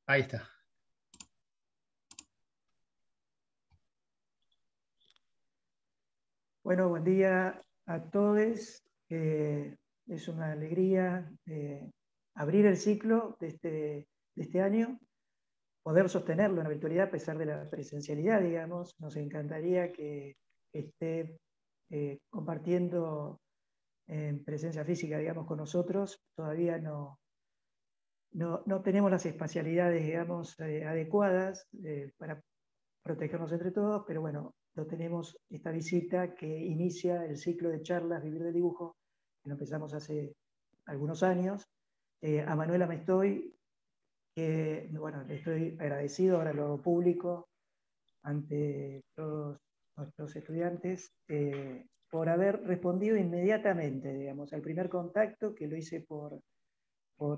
Ahí está. Bueno, buen día a todos. Es una alegría abrir el ciclo de este año, poder sostenerlo en la virtualidad a pesar de la presencialidad, digamos. Nos encantaría que esté compartiendo en presencia física, digamos, con nosotros. Todavía no tenemos las espacialidades, digamos, adecuadas para protegernos entre todos, pero bueno, lo tenemos esta visita que inicia el ciclo de charlas Vivir del Dibujo, que lo empezamos hace algunos años. A Manuela Mestoy, que bueno, le estoy agradecido, ahora lo público, ante todos nuestros estudiantes, por haber respondido inmediatamente, digamos, al primer contacto que lo hice por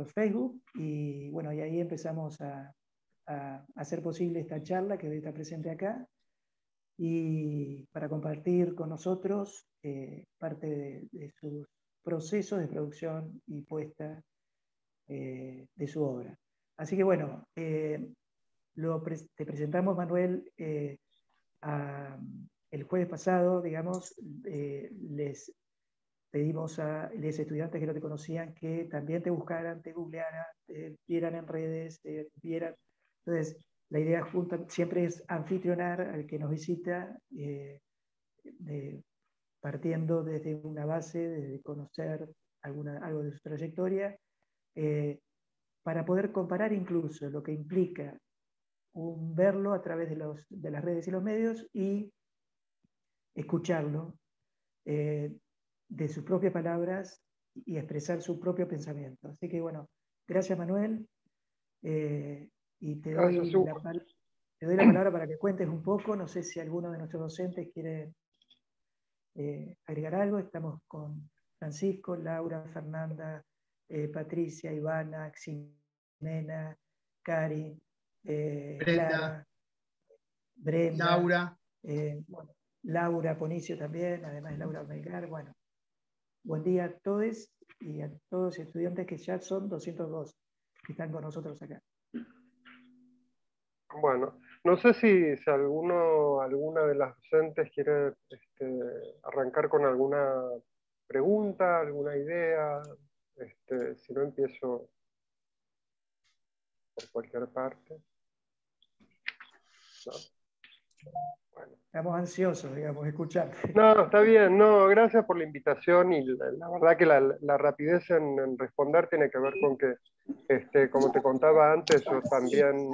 Facebook, y bueno, y ahí empezamos a hacer posible esta charla que hoy está presente acá, y para compartir con nosotros parte de sus procesos de producción y puesta de su obra. Así que bueno, te presentamos, Manuel, el jueves pasado, digamos, les pedimos a los estudiantes que no te conocían que también te buscaran, te googlearan, vieran en redes, vieran. Entonces, la idea siempre es anfitrionar al que nos visita, partiendo desde una base, de conocer algo de su trayectoria, eh, para poder comparar incluso lo que implica verlo a través de las redes y los medios y escucharlo de sus propias palabras y expresar su propio pensamiento. Así que bueno, gracias, Manuel, y Gracias, Hugo. te doy la palabra para que cuentes un poco. No sé si alguno de nuestros docentes quiere agregar algo. Estamos con Francisco, Laura, Fernanda, Patricia, Ivana, Ximena, Cari, Brenda, Clara, Brenda, Laura. bueno, Laura Ponicio también, además de Laura Melgar. Bueno, buen día a todos y a todos los estudiantes, que ya son 202 que están con nosotros acá. Bueno, no sé si alguna de las docentes quiere arrancar con alguna pregunta, alguna idea. Si no, empiezo por cualquier parte. No. Bueno. Estamos ansiosos, digamos, escucharte. No, está bien. No, gracias por la invitación, y la verdad que la rapidez en responder tiene que ver con que, como te contaba antes, yo también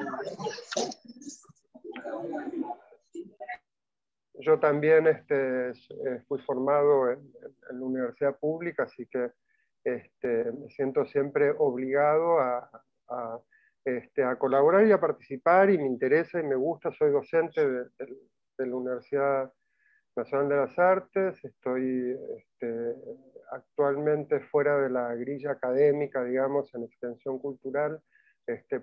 fui formado en la universidad pública, así que me siento siempre obligado a colaborar y a participar, y me interesa y me gusta. Soy docente de la Universidad Nacional de las Artes. Estoy actualmente fuera de la grilla académica, digamos, en extensión cultural,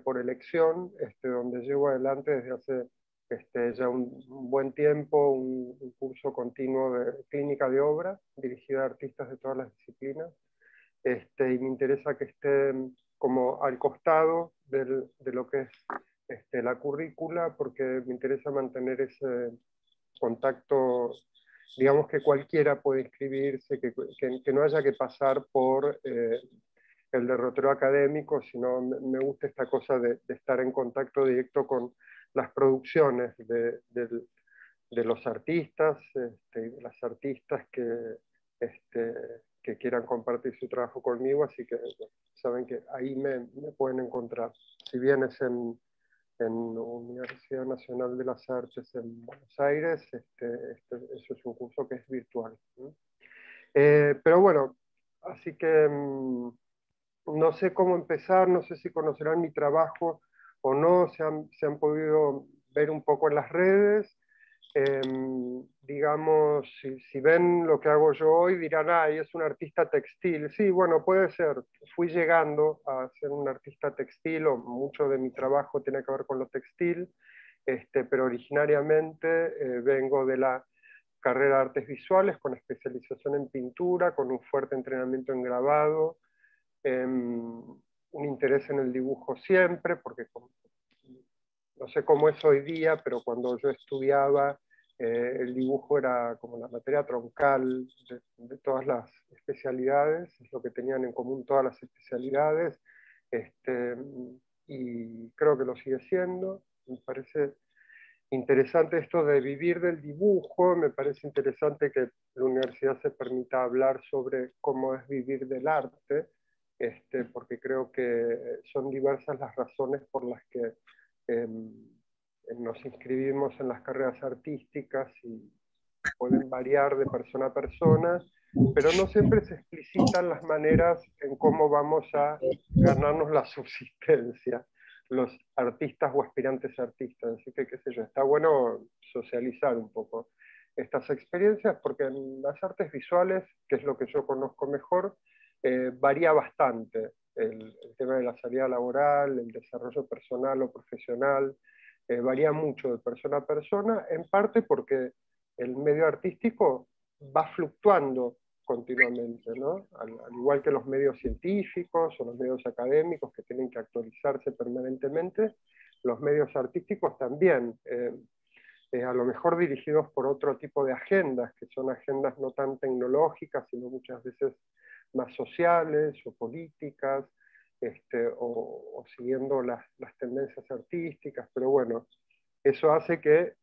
por elección, donde llevo adelante desde hace ya un buen tiempo un curso continuo de clínica de obra dirigido a artistas de todas las disciplinas, y me interesa que esté como al costado de lo que es la currícula, porque me interesa mantener ese contacto, digamos, que cualquiera puede inscribirse, que no haya que pasar por el derrotero académico, sino me gusta esta cosa de estar en contacto directo con las producciones de los artistas, y de las artistas que quieran compartir su trabajo conmigo, así que saben que ahí me pueden encontrar. Si bien es en Universidad Nacional de las Artes en Buenos Aires, eso es un curso que es virtual. Pero bueno, así que no sé cómo empezar, no sé si conocerán mi trabajo o no, se han podido ver un poco en las redes. Digamos, si ven lo que hago yo hoy, dirán, ay, es un artista textil. Sí, bueno, puede ser. Fui llegando a ser un artista textil, o mucho de mi trabajo tiene que ver con lo textil, pero originariamente vengo de la carrera de artes visuales, con especialización en pintura, con un fuerte entrenamiento en grabado, un interés en el dibujo siempre, porque no sé cómo es hoy día, pero cuando yo estudiaba, el dibujo era como la materia troncal de todas las especialidades, es lo que tenían en común todas las especialidades, este, y creo que lo sigue siendo. Me parece interesante esto de vivir del dibujo, me parece interesante que la universidad se permita hablar sobre cómo es vivir del arte, porque creo que son diversas las razones por las que eh, nos inscribimos en las carreras artísticas y pueden variar de persona a persona, pero no siempre se explicitan las maneras en cómo vamos a ganarnos la subsistencia los artistas o aspirantes artistas. Así que, qué sé yo, está bueno socializar un poco estas experiencias, porque en las artes visuales, que es lo que yo conozco mejor, varía bastante el tema de la salida laboral, el desarrollo personal o profesional, varía mucho de persona a persona, en parte porque el medio artístico va fluctuando continuamente, ¿no? Al igual que los medios científicos o los medios académicos que tienen que actualizarse permanentemente, los medios artísticos también, a lo mejor dirigidos por otro tipo de agendas, que son agendas no tan tecnológicas, sino muchas veces más sociales o políticas, o siguiendo las tendencias artísticas, pero bueno, eso hace que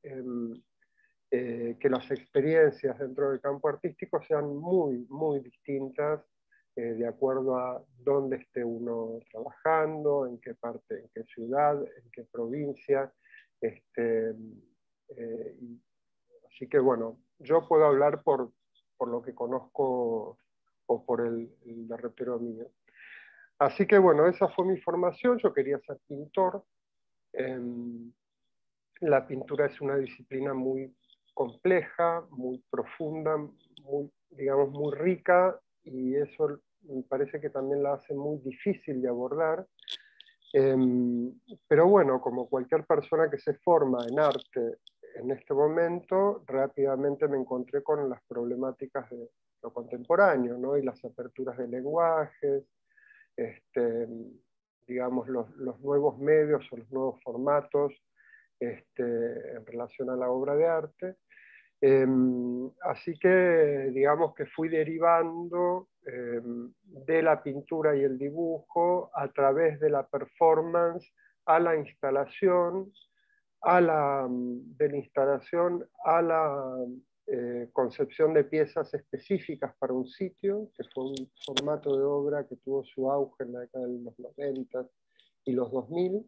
las experiencias dentro del campo artístico sean muy, muy distintas de acuerdo a dónde esté uno trabajando, en qué parte, en qué ciudad, en qué provincia. Este, Así que bueno, yo puedo hablar por lo que conozco o por el derrotero mío. Así que bueno, esa fue mi formación, yo quería ser pintor. La pintura es una disciplina muy compleja, muy profunda, muy, digamos, muy rica, y eso me parece que también la hace muy difícil de abordar. Pero bueno, como cualquier persona que se forma en arte en este momento, rápidamente me encontré con las problemáticas de lo contemporáneo, ¿no? Y las aperturas de lenguajes, digamos, los nuevos medios o los nuevos formatos en relación a la obra de arte. Así que digamos que fui derivando de la pintura y el dibujo a través de la performance a la instalación, de la instalación a la concepción de piezas específicas para un sitio, que fue un formato de obra que tuvo su auge en la década de los 90 y los 2000.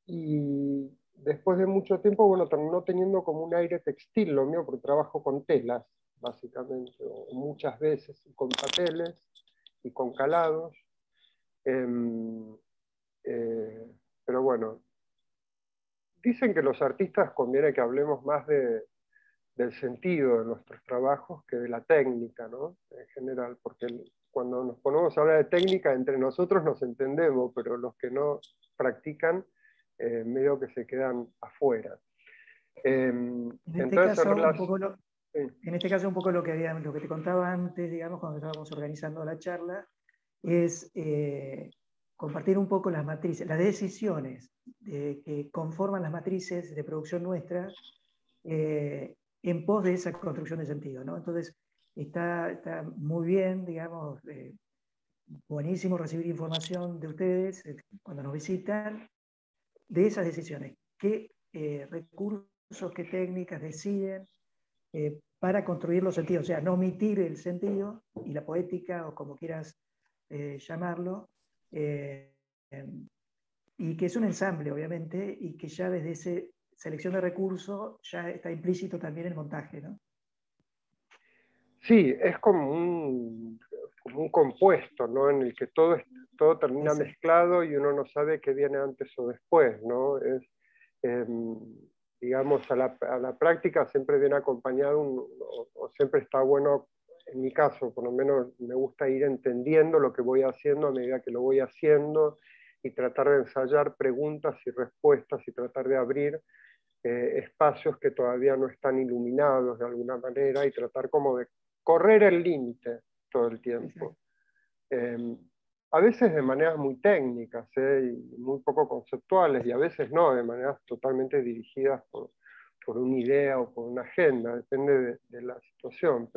Y después de mucho tiempo, bueno, terminó teniendo como un aire textil lo mío, porque trabajo con telas, básicamente, o muchas veces con papeles y con calados. Em, eh, pero bueno, dicen que los artistas conviene que hablemos más del sentido de nuestros trabajos que de la técnica, ¿no? En general, porque cuando nos ponemos a hablar de técnica, entre nosotros nos entendemos, pero los que no practican, medio que se quedan afuera. Entonces, en este caso, un poco lo que te contaba antes, digamos, cuando estábamos organizando la charla, es compartir un poco las matrices, las decisiones que conforman las matrices de producción nuestra en pos de esa construcción de sentido, ¿no? Entonces, está muy bien, digamos, buenísimo recibir información de ustedes cuando nos visitan de esas decisiones. ¿Qué recursos, qué técnicas deciden para construir los sentidos? O sea, no omitir el sentido y la poética, o como quieras llamarlo, y que es un ensamble, obviamente, y que ya desde esa selección de recursos ya está implícito también el montaje, ¿no? Sí, es como un compuesto, ¿no? En el que todo termina Exacto. mezclado y uno no sabe qué viene antes o después, ¿no? Digamos, a la práctica siempre viene acompañado, o siempre está bueno, en mi caso, por lo menos me gusta ir entendiendo lo que voy haciendo a medida que lo voy haciendo, y tratar de ensayar preguntas y respuestas y tratar de abrir espacios que todavía no están iluminados de alguna manera, y tratar como de correr el límite todo el tiempo. a veces de maneras muy técnicas, y muy poco conceptuales, y a veces no, de maneras totalmente dirigidas por una idea o por una agenda, depende de la situación,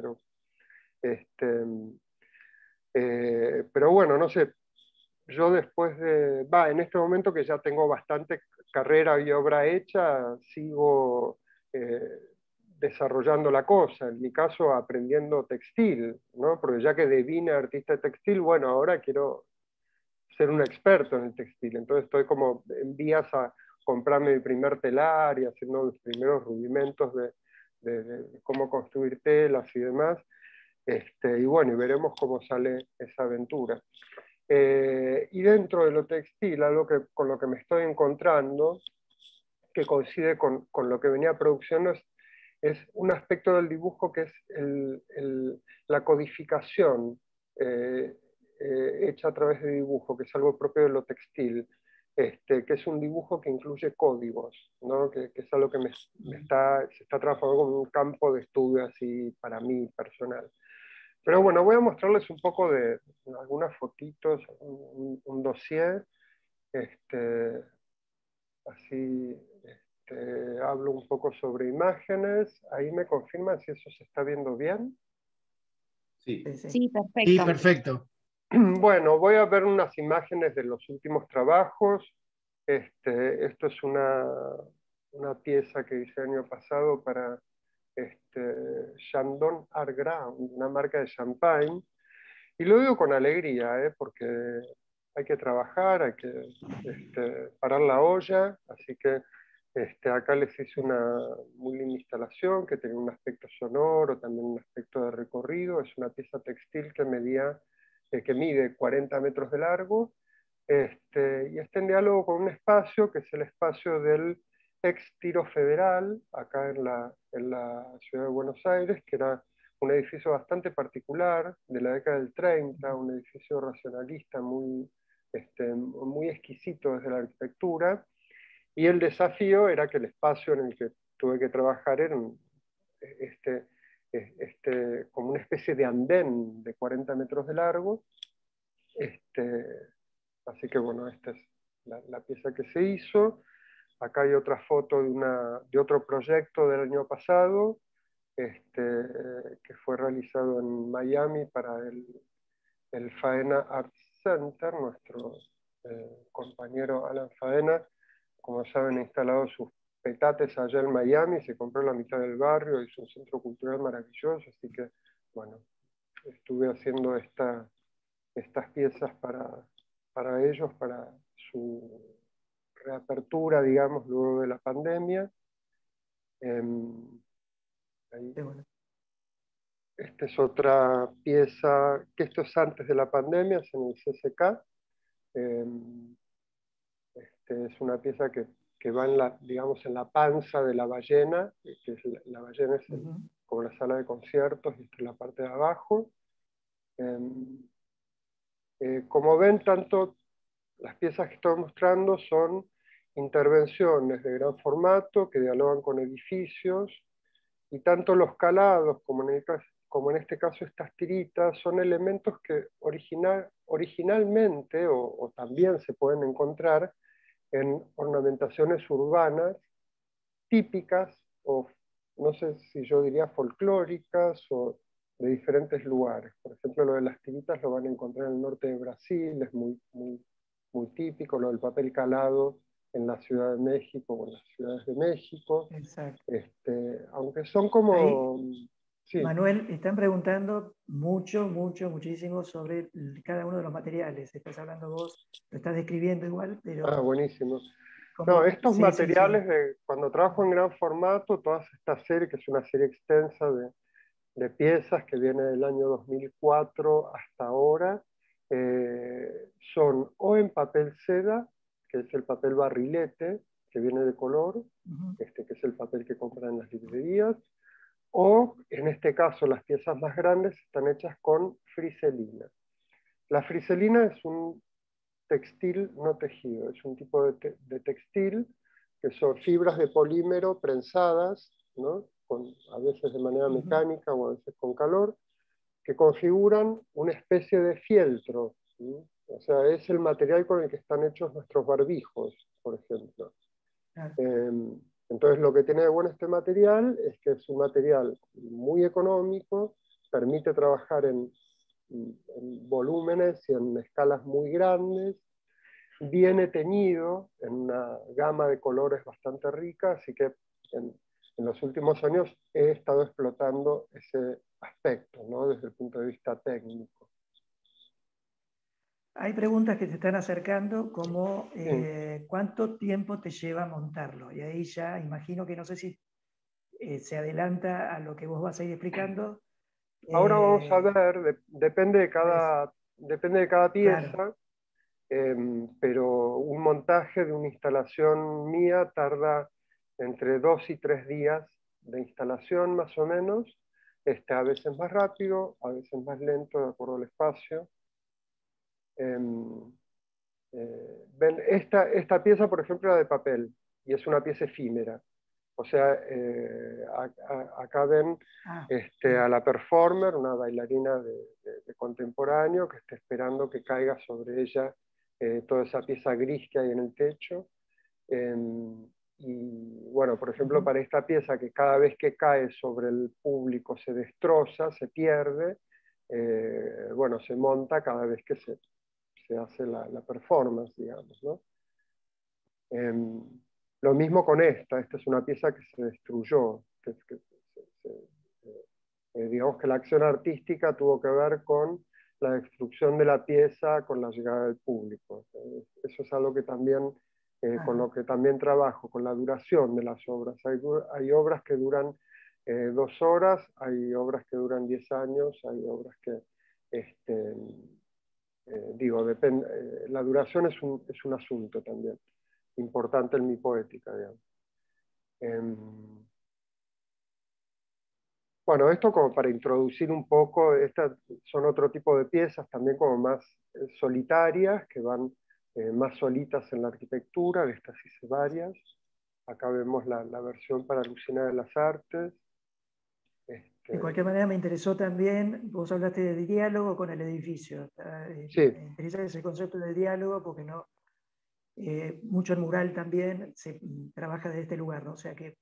este, pero bueno, no sé, yo después en este momento que ya tengo bastante carrera y obra hecha, sigo desarrollando la cosa, en mi caso aprendiendo textil, ¿no? Porque ya que devine artista textil, bueno, ahora quiero ser un experto en el textil, entonces estoy como en vías a comprarme mi primer telar y haciendo los primeros rudimentos de cómo construir telas y demás, y bueno, y veremos cómo sale esa aventura. Y dentro de lo textil, algo con lo que me estoy encontrando, que coincide con lo que venía produciendo, es un aspecto del dibujo que es la codificación hecha a través de dibujo, que es algo propio de lo textil, que es un dibujo que incluye códigos, ¿no? Que es algo que se está transformando como un campo de estudio así para mí personal. Pero bueno, voy a mostrarles un poco de algunas fotitos, un dossier, así hablo un poco sobre imágenes. Ahí me confirman si eso se está viendo bien. Sí, Sí. Sí, perfecto. sí, perfecto. Bueno, voy a ver unas imágenes de los últimos trabajos. Esto es una pieza que hice el año pasado para Chandon Art Ground, una marca de champagne. Y lo digo con alegría, porque hay que trabajar, hay que parar la olla, así que acá les hice una muy linda instalación que tiene un aspecto sonoro, también un aspecto de recorrido. Es una pieza textil que mide 40 metros de largo, y está en diálogo con un espacio que es el espacio del ex Tiro Federal, acá en la ciudad de Buenos Aires, que era un edificio bastante particular de la década del 30, un edificio racionalista muy exquisito desde la arquitectura, y el desafío era que el espacio en el que tuve que trabajar era como una especie de andén de 40 metros de largo. Así que bueno, esta es la pieza que se hizo. Acá hay otra foto de otro proyecto del año pasado, que fue realizado en Miami para el Faena Art Center. Nuestro compañero Alan Faena, como saben, ha instalado sus petates allá en Miami, se compró la mitad del barrio, hizo un centro cultural maravilloso, así que bueno, estuve haciendo estas piezas para ellos, para su reapertura, digamos, luego de la pandemia. Ahí. Bueno. Esta es otra pieza, que esto es antes de la pandemia, es en el CCK. Es una pieza que va digamos, en la panza de la ballena, que es la ballena es como la sala de conciertos, y esta es la parte de abajo. Como ven, tanto las piezas que estoy mostrando son intervenciones de gran formato que dialogan con edificios, y tanto los calados como en este caso estas tiritas son elementos que originalmente o también se pueden encontrar en ornamentaciones urbanas típicas, o no sé si yo diría folclóricas, o de diferentes lugares. Por ejemplo, lo de las tiritas lo van a encontrar en el norte de Brasil, es muy típico. Lo del papel calado en la Ciudad de México o en las ciudades de México. Exacto. Aunque son como... Sí. Manuel, están preguntando muchísimo sobre cada uno de los materiales. Estás hablando vos, lo estás describiendo igual, pero... Ah, buenísimo. No, estos materiales, cuando trabajo en gran formato, toda esta serie, que es una serie extensa de piezas que viene del año 2004 hasta ahora, son o en papel seda, que es el papel barrilete, que viene de color, que es el papel que compran en las librerías, o en este caso las piezas más grandes están hechas con friselina. La friselina es un textil no tejido, es un tipo de textil que son fibras de polímero prensadas, ¿no? A veces de manera mecánica o a veces con calor, que configuran una especie de fieltro, ¿sí? O sea, es el material con el que están hechos nuestros barbijos, por ejemplo. Claro. Entonces lo que tiene de bueno este material es que es un material muy económico, permite trabajar en volúmenes y en escalas muy grandes, viene teñido en una gama de colores bastante rica, así que en los últimos años he estado explotando ese aspecto, ¿no? Desde el punto de vista técnico. Hay preguntas que se están acercando como Sí. ¿cuánto tiempo te lleva montarlo? Y ahí ya imagino que no sé si se adelanta a lo que vos vas a ir explicando. Ahora vamos a ver, depende de Pues, cada claro, pieza, pero un montaje de una instalación mía tarda entre 2 y 3 días de instalación más o menos, a veces más rápido, a veces más lento de acuerdo al espacio. Ven, esta pieza, por ejemplo, era de papel, y es una pieza efímera. O sea, acá ven a la performer, una bailarina de contemporáneo, que está esperando que caiga sobre ella toda esa pieza gris que hay en el techo. Y bueno, por ejemplo, para esta pieza que cada vez que cae sobre el público se destroza, se pierde, bueno, se monta cada vez que se hace la performance, digamos, ¿no? Lo mismo con esta es una pieza que se destruyó, digamos que la acción artística tuvo que ver con la destrucción de la pieza con la llegada del público. Eso es algo que también, con lo que también trabajo, con la duración de las obras. Hay obras que duran 2 horas, hay obras que duran 10 años, hay obras que, digo, depende, la duración es un asunto también importante en mi poética, digamos. Bueno, esto como para introducir un poco, estas son otro tipo de piezas también como más solitarias, que van más solitas en la arquitectura, de estas hice varias. Acá vemos la versión para Lucina de las Artes. de cualquier manera me interesó también, vos hablaste de diálogo con el edificio. Sí. Me interesa ese concepto de diálogo porque no, mucho en mural también se trabaja desde este lugar, ¿no? O sea que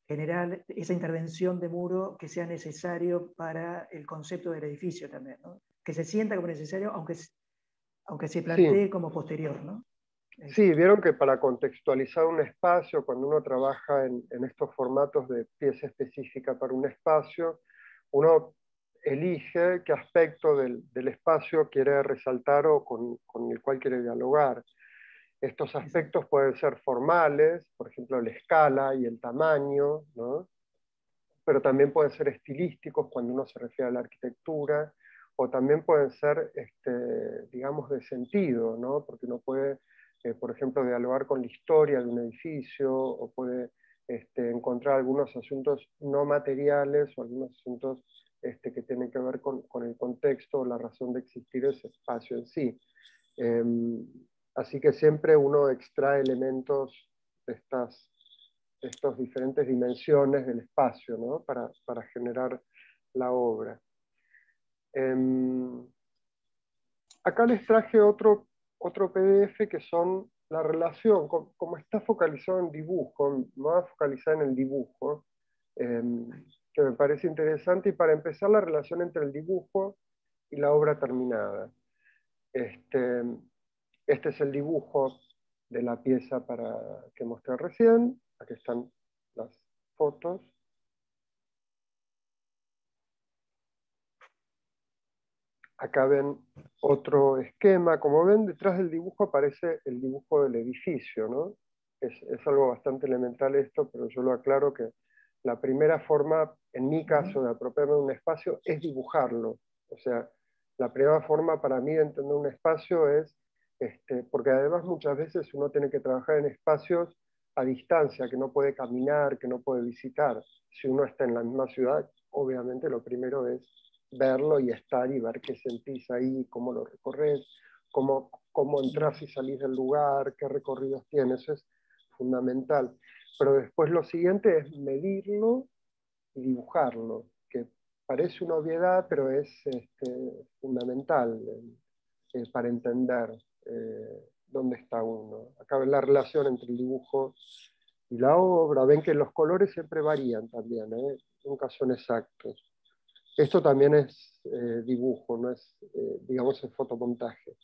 generar esa intervención de muro que sea necesario para el concepto del edificio también, ¿no? Que se sienta como necesario, aunque se Sí. plantee como posterior, ¿no? Sí, vieron que para contextualizar un espacio, cuando uno trabaja en estos formatos de pieza específica para un espacio, uno elige qué aspecto del espacio quiere resaltar o con el cual quiere dialogar. Estos aspectos pueden ser formales, por ejemplo, la escala y el tamaño, ¿no? Pero también pueden ser estilísticos cuando uno se refiere a la arquitectura, o también pueden ser, digamos, de sentido, ¿no? Porque uno puede, por ejemplo, dialogar con la historia de un edificio, o puede encontrar algunos asuntos no materiales, o algunos asuntos que tienen que ver con el contexto o la razón de existir ese espacio en sí. Así que siempre uno extrae elementos de estas diferentes dimensiones del espacio, ¿no? para generar la obra. Acá les traje otro PDF que son la relación, como está focalizado en dibujo, me voy a focalizar en el dibujo, que me parece interesante, y para empezar la relación entre el dibujo y la obra terminada. Este es el dibujo de la pieza que mostré recién. Aquí están las fotos. Acá ven otro esquema. Como ven, detrás del dibujo aparece el dibujo del edificio, ¿no? Es algo bastante elemental esto, pero yo lo aclaro que la primera forma, en mi caso, de apropiarme de un espacio es dibujarlo. O sea, la primera forma para mí de entender un espacio es, porque además muchas veces uno tiene que trabajar en espacios a distancia, que no puede caminar, que no puede visitar. Si uno está en la misma ciudad, obviamente lo primero es verlo y estar y ver qué sentís ahí, cómo lo recorres, cómo entras y salís del lugar, qué recorridos tienes, eso es fundamental. Pero después lo siguiente es medirlo y dibujarlo, que parece una obviedad, pero es fundamental. para entender dónde está uno. Acá ven la relación entre el dibujo y la obra. Ven que los colores siempre varían también, nunca son exactos. Esto también es dibujo, no es, digamos, el fotomontaje.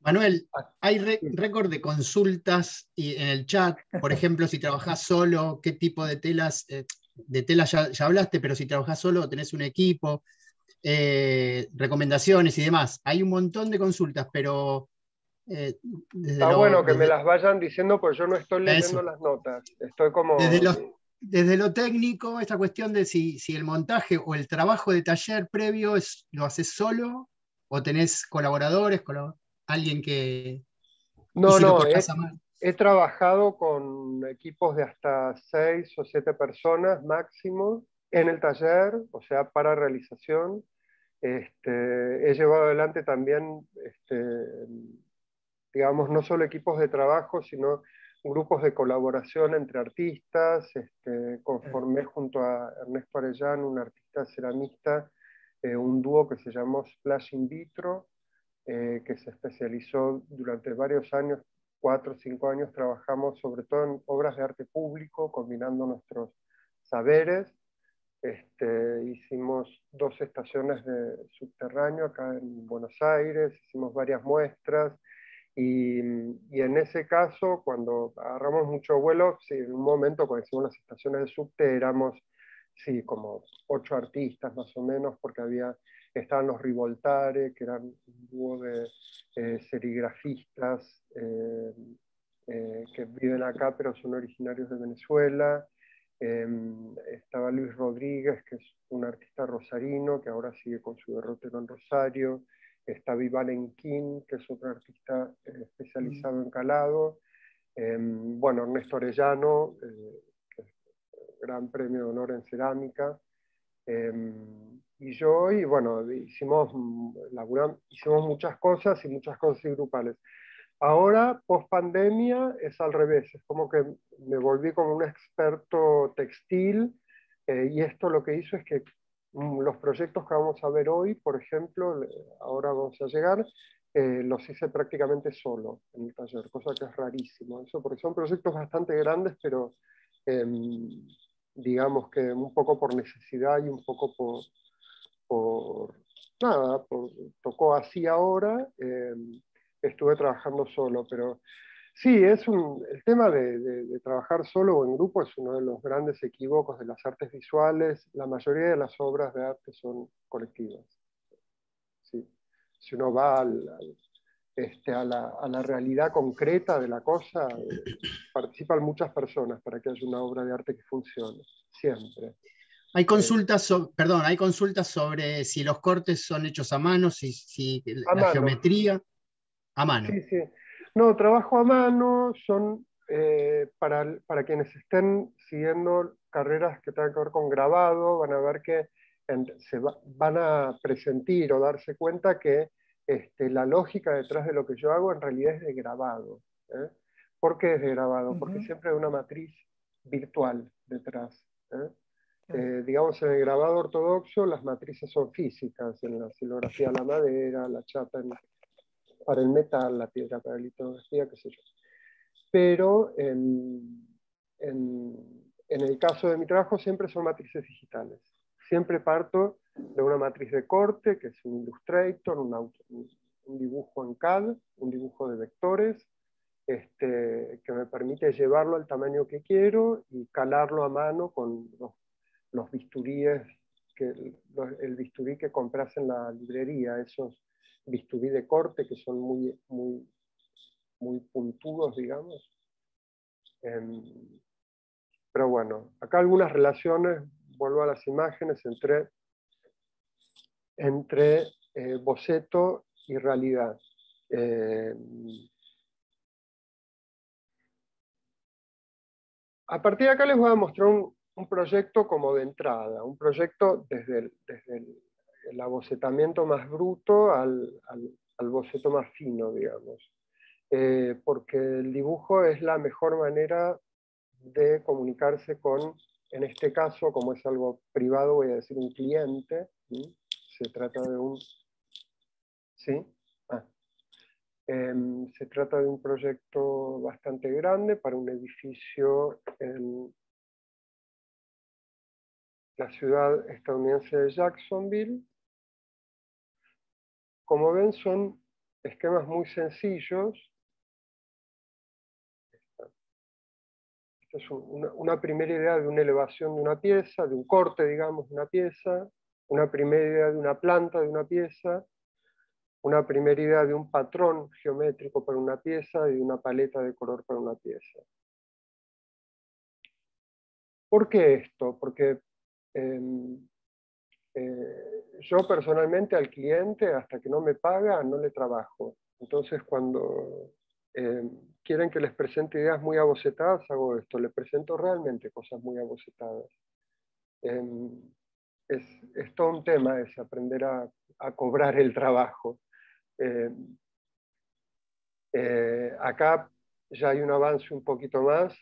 Manuel, hay récord de consultas en el chat. Por ejemplo, si trabajás solo, qué tipo de telas, ya hablaste, pero si trabajás solo, tenés un equipo, recomendaciones y demás. Hay un montón de consultas, pero Está bueno que me las vayan diciendo, porque yo no estoy leyendo las notas. Estoy como... Desde lo técnico, esta cuestión de si el montaje o el trabajo de taller previo lo haces solo o tenés colaboradores, alguien que... No, no, he trabajado con equipos de hasta 6 o 7 personas máximo en el taller, o sea, para realización. He llevado adelante también, digamos, no solo equipos de trabajo, sino grupos de colaboración entre artistas. Conformé junto a Ernesto Arellano, un artista ceramista, un dúo que se llamó Splash In Vitro, que se especializó durante varios años, 4 o 5 años, trabajamos sobre todo en obras de arte público, combinando nuestros saberes. Hicimos 2 estaciones de subterráneo acá en Buenos Aires, hicimos varias muestras, y en ese caso, cuando agarramos mucho vuelo, sí, en un momento cuando hicimos las estaciones de subte éramos, sí, como 8 artistas más o menos, porque estaban los Rivoltare, que eran un dúo de serigrafistas que viven acá, pero son originarios de Venezuela. Estaba Luis Rodríguez, que es un artista rosarino, que ahora sigue con su derrotero en Rosario. Está Vival Enquín, que es otro artista especializado en calado. Bueno, Ernesto Arellano, que es gran premio de honor en cerámica. Y yo, y bueno, hicimos muchas cosas grupales. Ahora, post pandemia, es al revés, es como que me volví como un experto textil, y esto lo que hizo es que los proyectos que vamos a ver hoy, por ejemplo, ahora vamos a llegar, los hice prácticamente solo en el taller, cosa que es rarísimo, eso, porque son proyectos bastante grandes, pero digamos que un poco por necesidad y un poco tocó así ahora. Estuve trabajando solo, pero sí, el tema de trabajar solo o en grupo es uno de los grandes equívocos de las artes visuales. La mayoría de las obras de arte son colectivas. Sí. Si uno va a la realidad concreta de la cosa, participan muchas personas para que haya una obra de arte que funcione, siempre. Hay consultas, hay consultas sobre si los cortes son hechos a mano, si la geometría... A mano. Sí, sí. No, trabajo a mano, son para quienes estén siguiendo carreras que tengan que ver con grabado, van a ver que van a presentir o darse cuenta que la lógica detrás de lo que yo hago en realidad es de grabado. ¿Por qué es de grabado? Porque siempre hay una matriz virtual detrás. Digamos, en el grabado ortodoxo las matrices son físicas, en la silografía la madera, la chapa para el metal, la piedra para la litografía, qué sé yo. Pero en el caso de mi trabajo siempre son matrices digitales. Siempre parto de una matriz de corte, que es un Illustrator, un dibujo en CAD, un dibujo de vectores, que me permite llevarlo al tamaño que quiero y calarlo a mano con los bisturíes, el bisturí que compras en la librería, esos bisturí de corte que son muy, muy, muy puntudos, digamos. Pero bueno, acá algunas relaciones, vuelvo a las imágenes, entre boceto y realidad. A partir de acá les voy a mostrar un proyecto como de entrada, un proyecto desde el abocetamiento más bruto al boceto más fino, digamos. Porque el dibujo es la mejor manera de comunicarse con, en este caso, como es algo privado, voy a decir un cliente. Se trata de un ¿Sí? Ah. Se trata de un proyecto bastante grande para un edificio en la ciudad estadounidense de Jacksonville. Como ven, son esquemas muy sencillos. Esta es una primera idea de una elevación de una pieza, de un corte, digamos, de una pieza, una primera idea de una planta de una pieza, una primera idea de un patrón geométrico para una pieza y de una paleta de color para una pieza. ¿Por qué esto? Porque yo personalmente al cliente, hasta que no me paga, no le trabajo. Entonces, cuando quieren que les presente ideas muy abocetadas, hago esto, les presento realmente cosas muy abocetadas. Es todo un tema ese, aprender a cobrar el trabajo. Acá ya hay un avance un poquito más,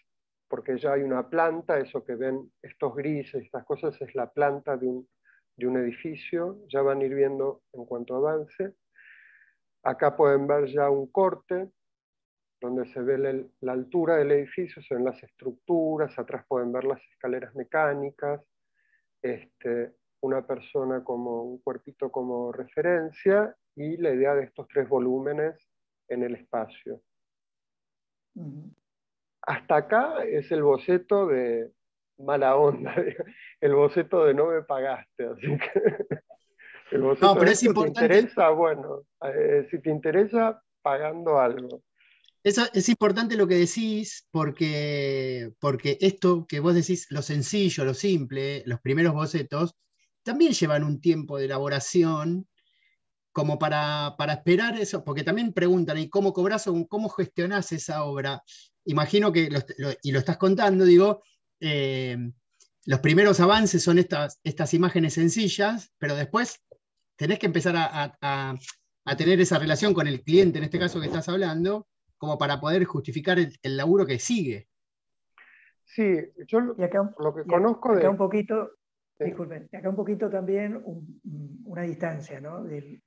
porque ya hay una planta, eso que ven, estos grises, estas cosas, es la planta de un edificio, ya van a ir viendo en cuanto avance. Acá pueden ver ya un corte, donde se ve la altura del edificio, se ven las estructuras, atrás pueden ver las escaleras mecánicas, una persona como un cuerpito como referencia, y la idea de estos 3 volúmenes en el espacio. Hasta acá es el boceto de mala onda, el boceto de no me pagaste, así que el boceto No, pero de es esto te importante, interesa, bueno, si te interesa, pagando algo. es importante lo que decís porque esto que vos decís, lo sencillo, lo simple, los primeros bocetos, también llevan un tiempo de elaboración como para esperar eso, porque también preguntan, ¿y cómo cobras o cómo gestionás esa obra? Imagino que, y lo estás contando, digo, eh, los primeros avances son estas imágenes sencillas, pero después tenés que empezar a tener esa relación con el cliente, en este caso que estás hablando, como para poder justificar el laburo que sigue. Sí, yo Y acá, lo que y ac- conozco acá de... un poquito, Sí, disculpen, acá un poquito también una distancia, ¿no? Del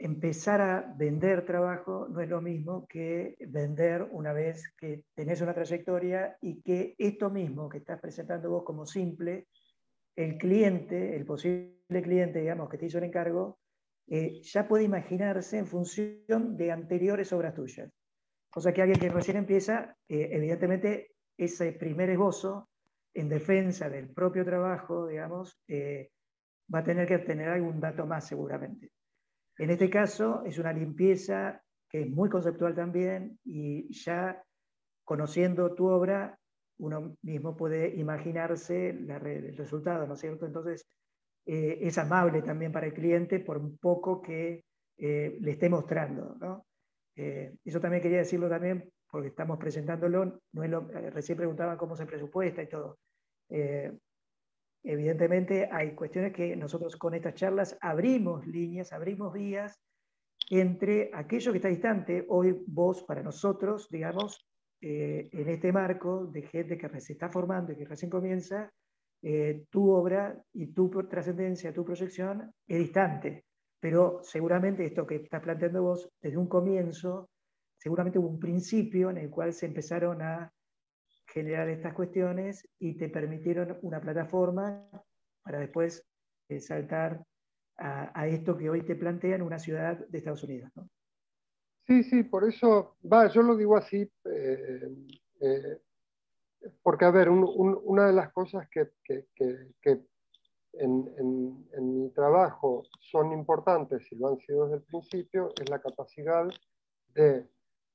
empezar a vender trabajo no es lo mismo que vender una vez que tenés una trayectoria y que esto mismo que estás presentando vos como simple, el cliente, el posible cliente, digamos, que te hizo el encargo, ya puede imaginarse en función de anteriores obras tuyas. Cosa que alguien que recién empieza, evidentemente, ese primer esbozo en defensa del propio trabajo, digamos, va a tener que tener algún dato más seguramente. En este caso es una limpieza que es muy conceptual también y ya conociendo tu obra, uno mismo puede imaginarse el resultado, ¿no es cierto? Entonces, es amable también para el cliente por un poco que le esté mostrando, ¿no? Eso también quería decirlo también porque estamos presentándolo, no es recién preguntaban cómo se presupuesta y todo. Eh, Evidentemente hay cuestiones que nosotros con estas charlas abrimos líneas, abrimos vías entre aquello que está distante, hoy vos para nosotros, digamos, en este marco de gente que se está formando y que recién comienza, tu obra y tu trascendencia, tu proyección es distante, pero seguramente esto que estás planteando vos desde un comienzo, seguramente hubo un principio en el cual se empezaron a generar estas cuestiones y te permitieron una plataforma para después saltar a esto que hoy te plantea en una ciudad de Estados Unidos, ¿no? sí, sí, por eso, yo lo digo así, eh, porque, a ver, una de las cosas que en mi trabajo son importantes y lo han sido desde el principio es la capacidad de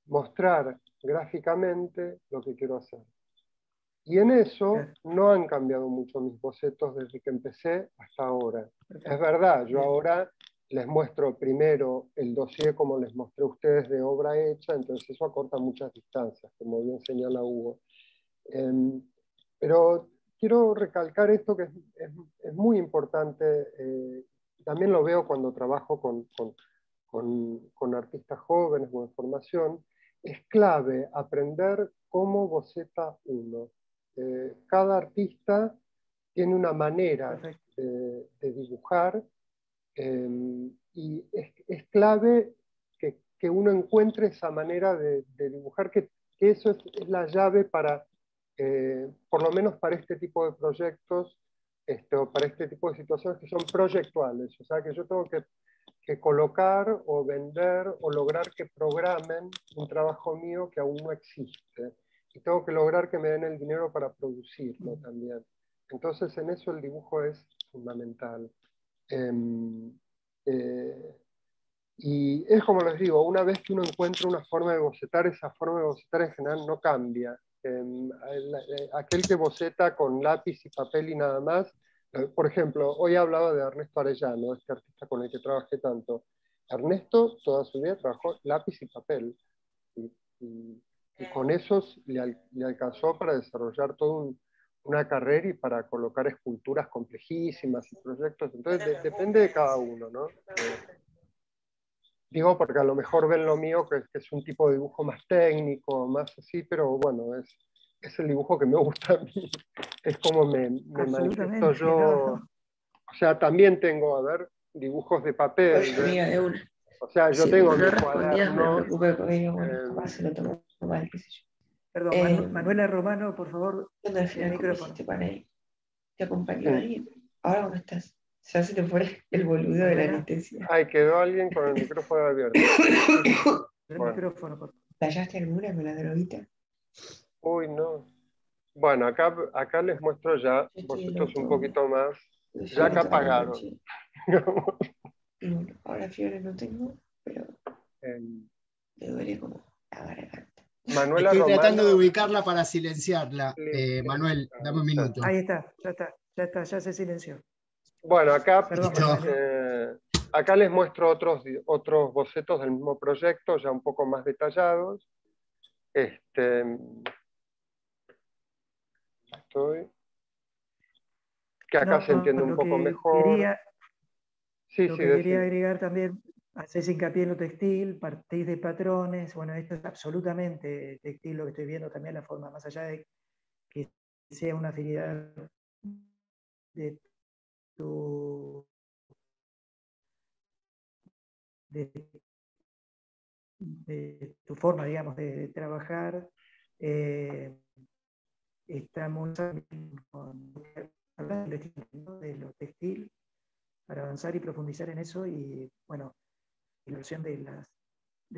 mostrar gráficamente lo que quiero hacer. Y en eso Claro, no han cambiado mucho mis bocetos desde que empecé hasta ahora. Es perfecto. verdad, yo Bien. ahora les muestro primero el dossier como les mostré a ustedes de obra hecha, entonces eso acorta muchas distancias, como bien señala Hugo. Pero quiero recalcar esto que es muy importante, también lo veo cuando trabajo con artistas jóvenes o en formación, es clave aprender cómo boceta uno. Cada artista tiene una manera Perfecto. de dibujar Y es clave que uno encuentre esa manera de dibujar, que eso es la llave para, por lo menos para este tipo de proyectos, o para este tipo de situaciones que son proyectuales. O sea, que yo tengo que colocar o vender o lograr que programen un trabajo mío que aún no existe. Y tengo que lograr que me den el dinero para producirlo también. Entonces, en eso el dibujo es fundamental. Y es como les digo, una vez que uno encuentra una forma de bocetar, esa forma de bocetar en general no cambia. Aquel que boceta con lápiz y papel y nada más, por ejemplo, hoy hablaba de Ernesto Arellano, este artista con el que trabajé tanto. Ernesto toda su vida trabajó lápiz y papel, y, y con esos le alcanzó para desarrollar toda una carrera y para colocar esculturas complejísimas y proyectos. Entonces depende de cada uno, ¿no? Digo, porque a lo mejor ven lo mío, que es un tipo de dibujo más técnico, más así, pero bueno, es el dibujo que me gusta a mí. Es como me manifiesto yo. No. O sea, también tengo, a ver, dibujos de papel. Oye, amiga, de una. O sea, yo Sí, tengo como no mi respondías, me cuaderno. preocupé porque digo, bueno, capaz se lo tomó mal, qué sé yo. Perdón, Manuela Romano, por favor, ¿Dónde al final el micrófono. te para ahí? ¿Te acompañó Sí. alguien? Ahora no estás. Ya se te fue el boludo de la anestesia. Ay, quedó alguien con el micrófono abierto. El Bueno. micrófono, por favor. ¿Tallaste alguna con la droguita? Uy, no. Bueno, acá les muestro ya bocetos un poquito más, ya acá apagados. Y bueno, ahora fiebre no tengo, pero me duele como la garganta. Manuela Estoy Romano, tratando de ubicarla para silenciarla. Manuel, dame un minuto. Ahí está, ya se silenció. Bueno, acá, Perdón, acá les muestro otros bocetos del mismo proyecto, ya un poco más detallados. Que acá se entiende un poco mejor. Lo que quería agregar también, haces hincapié en lo textil, partís de patrones. Bueno, esto es absolutamente textil, lo que estoy viendo también, la forma, más allá de que sea una afinidad de tu forma, digamos, de trabajar. Estamos con de lo textil para avanzar y profundizar en eso, y bueno, la versión del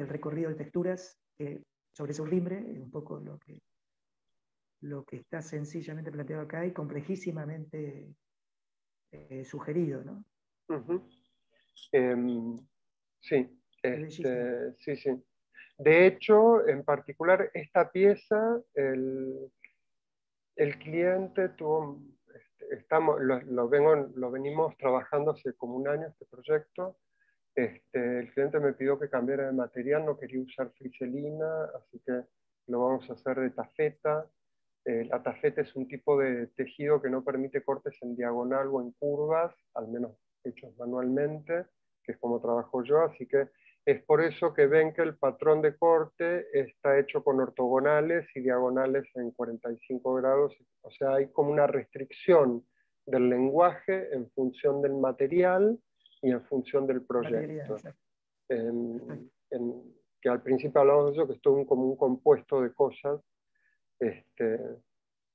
recorrido de texturas sobre Sublimbre es un poco lo que está sencillamente planteado acá y complejísimamente sugerido, ¿no? Sí, Sí. sí. De hecho, en particular, esta pieza, el cliente tuvo, lo venimos trabajando hace como un año este proyecto. El cliente me pidió que cambiara de material, no quería usar friselina, así que lo vamos a hacer de tafeta. La tafeta es un tipo de tejido que no permite cortes en diagonal o en curvas, al menos hechos manualmente, que es como trabajo yo, así que es por eso que ven que el patrón de corte está hecho con ortogonales y diagonales en 45 grados, o sea, hay como una restricción del lenguaje en función del material y en función del proyecto. Que al principio hablamos de eso, que es todo como un compuesto de cosas.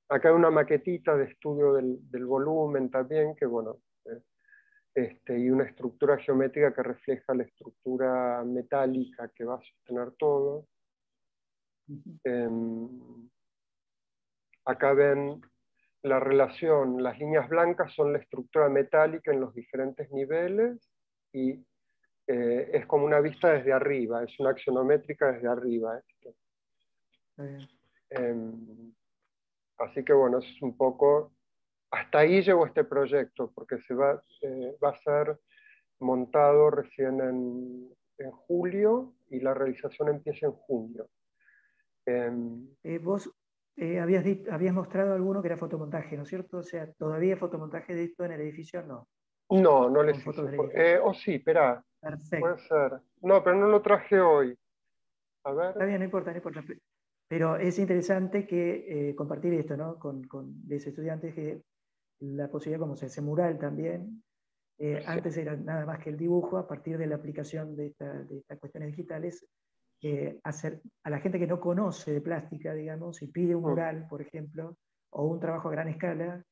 Acá hay una maquetita de estudio del volumen también, que bueno, y una estructura geométrica que refleja la estructura metálica que va a sostener todo. Acá ven la relación, las líneas blancas son la estructura metálica en los diferentes niveles, y es como una vista desde arriba, es una axonométrica desde arriba esto. Así que bueno, es un poco, hasta ahí llegó este proyecto, porque va a ser montado recién en julio y la realización empieza en junio. Vos habías mostrado alguno que era fotomontaje, ¿no es cierto? O sea, ¿todavía fotomontaje de esto en el edificio? No. No les hice. Sí, espera. Puede ser. No, pero no lo traje hoy. A ver. Está bien, no importa. Pero es interesante que compartir esto, ¿no? Con los estudiantes, que la posibilidad, como ese mural también, Antes era nada más que el dibujo. A partir de la aplicación de estas cuestiones digitales, hacer a la gente que no conoce de plástica, digamos, y pide un mural, por ejemplo, o un trabajo a gran escala,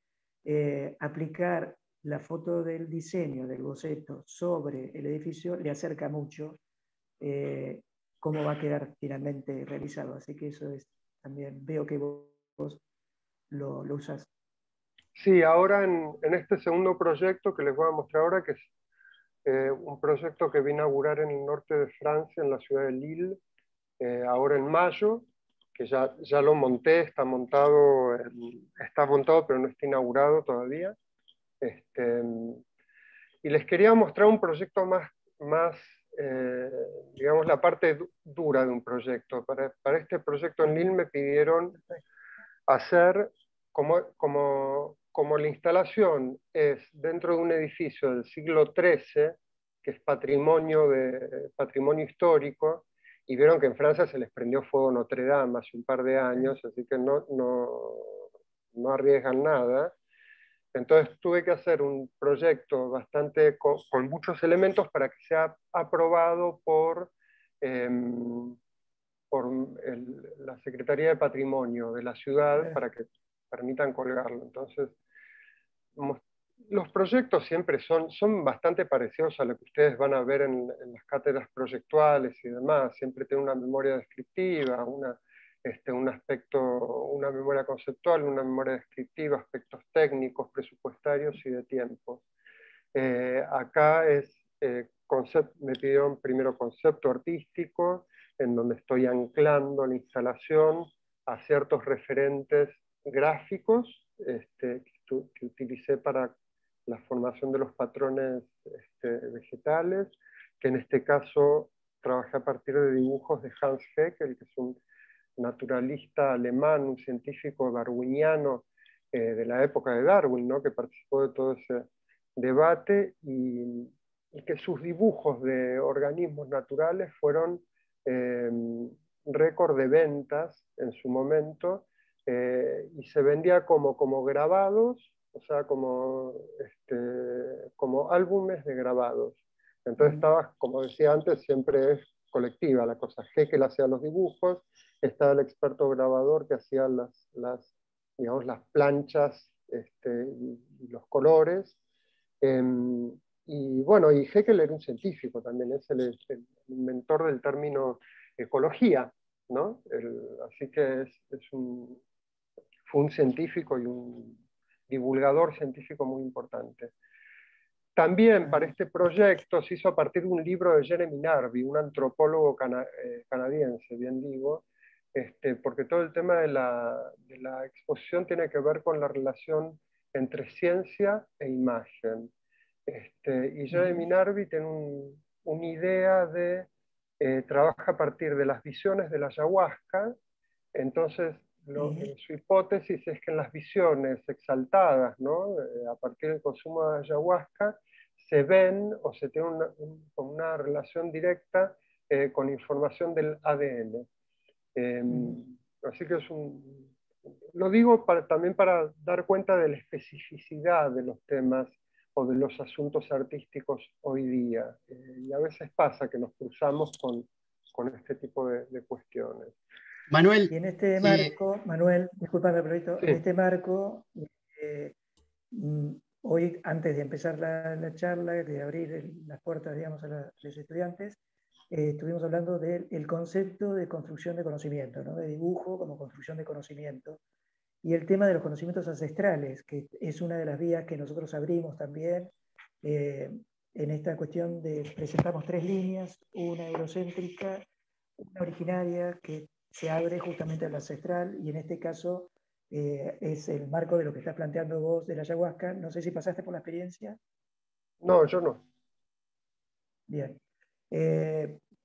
aplicar la foto del diseño, del boceto, sobre el edificio, le acerca mucho cómo va a quedar finalmente realizado. Así que eso es también, veo que vos lo usás. Sí, ahora en este segundo proyecto que les voy a mostrar ahora, que es un proyecto que voy a inaugurar en el norte de Francia, en la ciudad de Lille, ahora en mayo, que ya lo monté, está montado pero no está inaugurado todavía. Y les quería mostrar un proyecto más digamos, la parte dura de un proyecto. Para este proyecto en Lille me pidieron hacer como la instalación es dentro de un edificio del siglo XIII, que es patrimonio histórico, y vieron que en Francia se les prendió fuego Notre Dame hace un par de años, así que no arriesgan nada. Entonces tuve que hacer un proyecto bastante con muchos elementos para que sea aprobado por la Secretaría de Patrimonio de la ciudad para que permitan colgarlo. Entonces, los proyectos siempre son bastante parecidos a lo que ustedes van a ver en las cátedras proyectuales y demás. Siempre tienen una memoria descriptiva, un aspecto, una memoria conceptual, una memoria descriptiva, aspectos técnicos, presupuestarios y de tiempos. Acá me pidieron primero concepto artístico, en donde estoy anclando la instalación a ciertos referentes gráficos que utilicé para la formación de los patrones vegetales, que en este caso trabajé a partir de dibujos de Hans Haeckel, que es un naturalista alemán, un científico darwiniano de la época de Darwin, ¿no? Que participó de todo ese debate y que sus dibujos de organismos naturales fueron récord de ventas en su momento, y se vendía como grabados, o sea, como álbumes de grabados. Entonces estaba, como decía antes, siempre es colectiva la cosa. Haeckel hacía los dibujos, estaba el experto grabador que hacía digamos, las planchas y los colores. Y bueno, y Haeckel era un científico también, es el inventor del término ecología, ¿no? Así que fue un científico y un divulgador científico muy importante. También para este proyecto se hizo a partir de un libro de Jeremy Narby, un antropólogo canadiense, bien digo, porque todo el tema de la exposición tiene que ver con la relación entre ciencia e imagen. Y Jeremy Narby tiene una idea de trabaja a partir de las visiones de la ayahuasca. Entonces su hipótesis es que en las visiones exaltadas, ¿no? A partir del consumo de ayahuasca, se ven o se tiene una relación directa con información del ADN. Así que lo digo también para dar cuenta de la especificidad de los temas o de los asuntos artísticos hoy día. Y a veces pasa que nos cruzamos con este tipo de cuestiones. Manuel. Y en este marco, Manuel, discúlpame, Proyecto, sí. En este marco, hoy, antes de empezar la charla, de abrir las puertas, digamos, a los estudiantes, estuvimos hablando del concepto de construcción de conocimiento, ¿no? De dibujo como construcción de conocimiento, y el tema de los conocimientos ancestrales, que es una de las vías que nosotros abrimos también en esta cuestión de presentamos 3 líneas, una eurocéntrica, una originaria que se abre justamente al ancestral, y en este caso es el marco de lo que estás planteando vos de la ayahuasca. No sé si pasaste por la experiencia. No, yo no. Bien.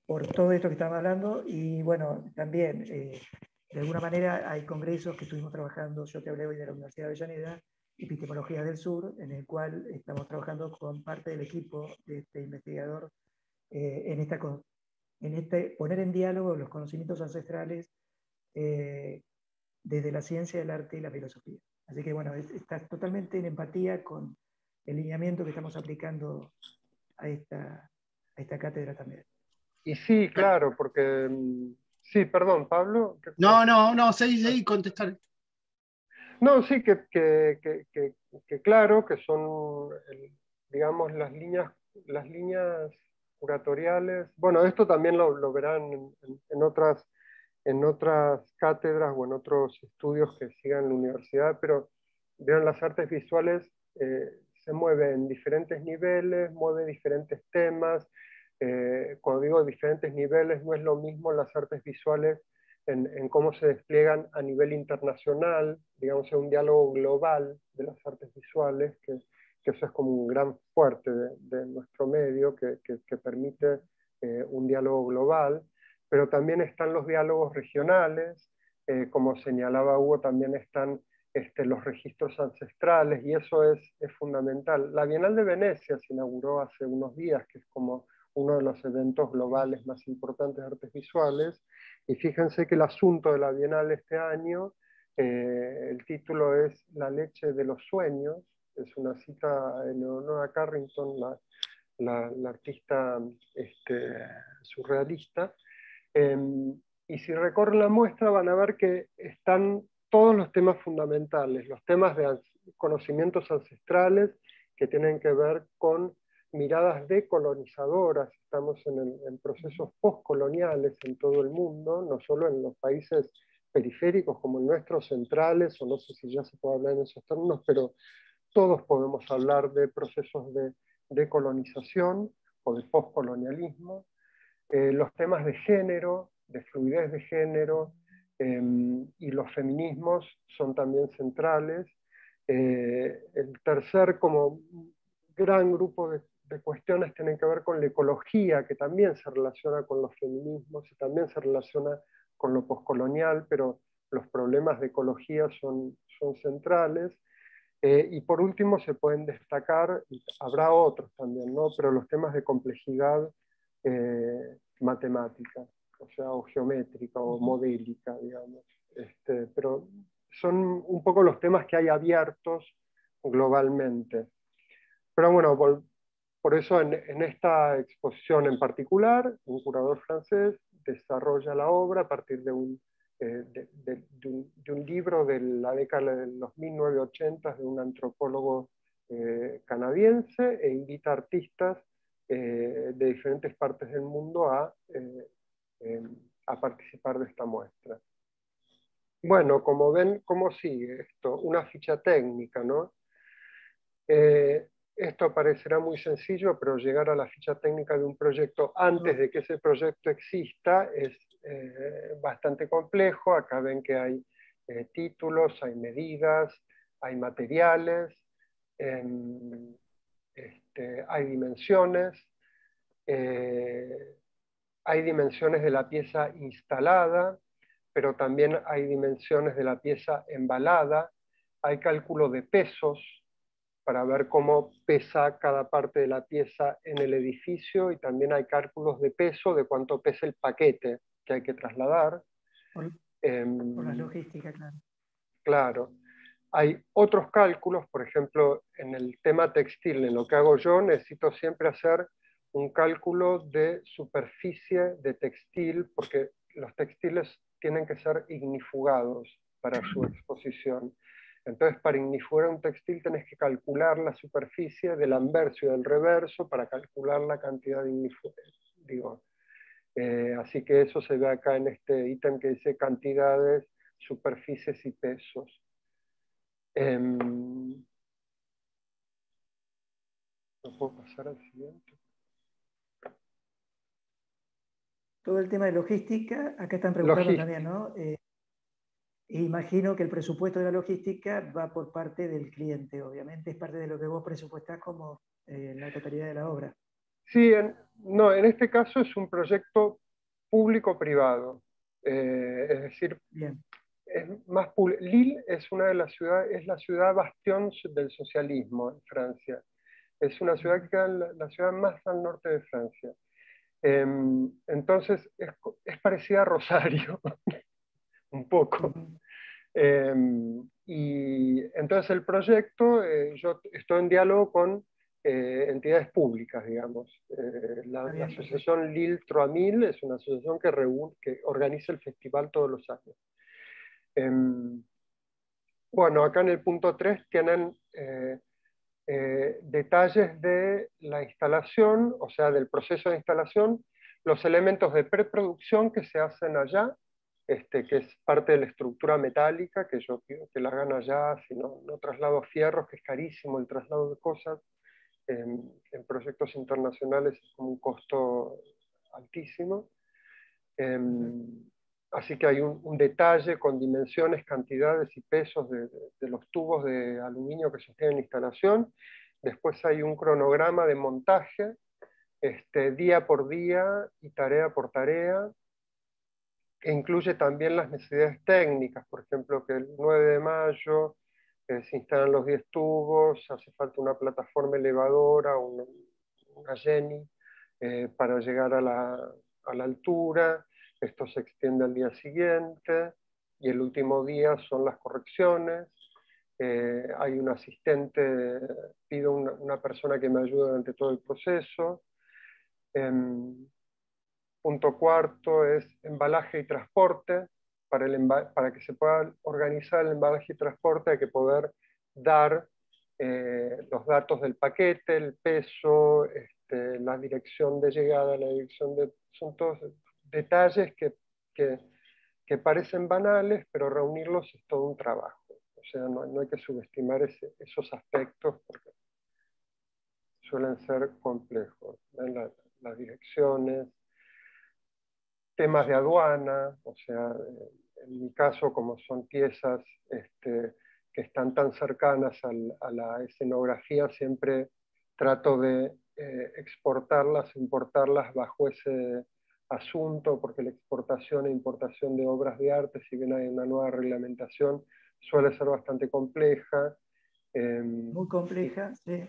Por todo esto que estamos hablando, y bueno, también de alguna manera hay congresos que estuvimos trabajando. Yo te hablé hoy de la Universidad de Avellaneda, Epistemología del Sur, en el cual estamos trabajando con parte del equipo de este investigador en poner en diálogo los conocimientos ancestrales desde la ciencia, el arte y la filosofía. Así que bueno, estás totalmente en empatía con el lineamiento que estamos aplicando a esta cátedra también. Y sí, claro, porque... Sí, perdón, Pablo. No, seguí contestar. No, sí, que claro, que son, digamos, las líneas curatoriales. Bueno, esto también lo verán en otras cátedras o en otros estudios que sigan en la universidad, pero vieron, las artes visuales se mueven en diferentes niveles, mueve diferentes temas. Cuando digo diferentes niveles, no es lo mismo las artes visuales en cómo se despliegan a nivel internacional, digamos, en un diálogo global de las artes visuales, que eso es como un gran fuerte de nuestro medio, que permite un diálogo global, pero también están los diálogos regionales, como señalaba Hugo, también están los registros ancestrales, y eso es fundamental. La Bienal de Venecia se inauguró hace unos días, que es como uno de los eventos globales más importantes de artes visuales, y fíjense que el asunto de la Bienal este año, el título es La leche de los sueños, es una cita en Leonora Carrington, la artista surrealista. Y si recorren la muestra van a ver que están todos los temas fundamentales, los temas de conocimientos ancestrales que tienen que ver con miradas decolonizadoras. Estamos en procesos postcoloniales en todo el mundo, no solo en los países periféricos como el nuestro, centrales, o no sé si ya se puede hablar en esos términos, pero todos podemos hablar de procesos de decolonización o de postcolonialismo. Los temas de género, de fluidez de género, y los feminismos son también centrales. El tercer como gran grupo de cuestiones tienen que ver con la ecología, que también se relaciona con los feminismos y también se relaciona con lo poscolonial, pero los problemas de ecología son centrales. Y por último se pueden destacar, habrá otros también, ¿no? Pero los temas de complejidad matemática, o sea, o geométrica o modélica, digamos. Pero son un poco los temas que hay abiertos globalmente. Pero bueno, por eso en esta exposición en particular, un curador francés desarrolla la obra a partir de un libro de la década de los 1980 de un antropólogo canadiense, e invita a artistas de diferentes partes del mundo a participar de esta muestra. Bueno, como ven, ¿cómo sigue esto? Una ficha técnica, ¿no? Esto parecerá muy sencillo, pero llegar a la ficha técnica de un proyecto antes de que ese proyecto exista es bastante complejo. Acá ven que hay títulos, hay medidas, hay materiales, hay dimensiones. Hay dimensiones de la pieza instalada, pero también hay dimensiones de la pieza embalada. Hay cálculo de pesos para ver cómo pesa cada parte de la pieza en el edificio, y también hay cálculos de peso de cuánto pesa el paquete que hay que trasladar. Por la logística, claro. Claro. Hay otros cálculos, por ejemplo, en el tema textil, en lo que hago yo, necesito siempre hacer un cálculo de superficie de textil, porque los textiles tienen que ser ignifugados para su exposición. Entonces, para ignifugar un textil tenés que calcular la superficie del anverso y del reverso para calcular la cantidad de ignifugación. Así que eso se ve acá en este ítem que dice cantidades, superficies y pesos. ¿No puedo pasar al siguiente? Todo el tema de logística, acá están preguntando también, ¿no? Imagino que el presupuesto de la logística va por parte del cliente, obviamente es parte de lo que vos presupuestás como la totalidad de la obra. Sí, no, en este caso es un proyecto público-privado. Es decir, bien. Es más Lille es una de las ciudades, es la ciudad bastión del socialismo en Francia. Es una ciudad que queda en la ciudad más al norte de Francia. Entonces es parecida a Rosario, un poco. y entonces el proyecto, yo estoy en diálogo con entidades públicas, digamos. La asociación Lille 3000 es una asociación que organiza el festival todos los años. Bueno, acá en el punto 3 tienen detalles de la instalación, o sea, del proceso de instalación, los elementos de preproducción que se hacen allá, que es parte de la estructura metálica, que yo pido que la hagan allá, si no traslado fierros, que es carísimo el traslado de cosas. En proyectos internacionales es un costo altísimo. Así que hay un detalle con dimensiones, cantidades y pesos de los tubos de aluminio que sostienen la instalación. Después hay un cronograma de montaje, día por día y tarea por tarea, que incluye también las necesidades técnicas, por ejemplo, que el 9 de mayo se instalan los 10 tubos, hace falta una plataforma elevadora, una Jenny, para llegar a la altura. Esto se extiende al día siguiente, y el último día son las correcciones. Hay un asistente, pido una persona que me ayude durante todo el proceso. Punto cuarto es embalaje y transporte. Para que se pueda organizar el embalaje y transporte hay que poder dar los datos del paquete, el peso, la dirección de llegada, la dirección de... Son todos detalles que parecen banales, pero reunirlos es todo un trabajo. O sea, no hay que subestimar esos aspectos porque suelen ser complejos. Las direcciones, temas de aduana, o sea, en mi caso, como son piezas que están tan cercanas a la escenografía, siempre trato de exportarlas, importarlas bajo ese asunto, porque la exportación e importación de obras de arte, si bien hay una nueva reglamentación, suele ser bastante compleja. Muy compleja, sí.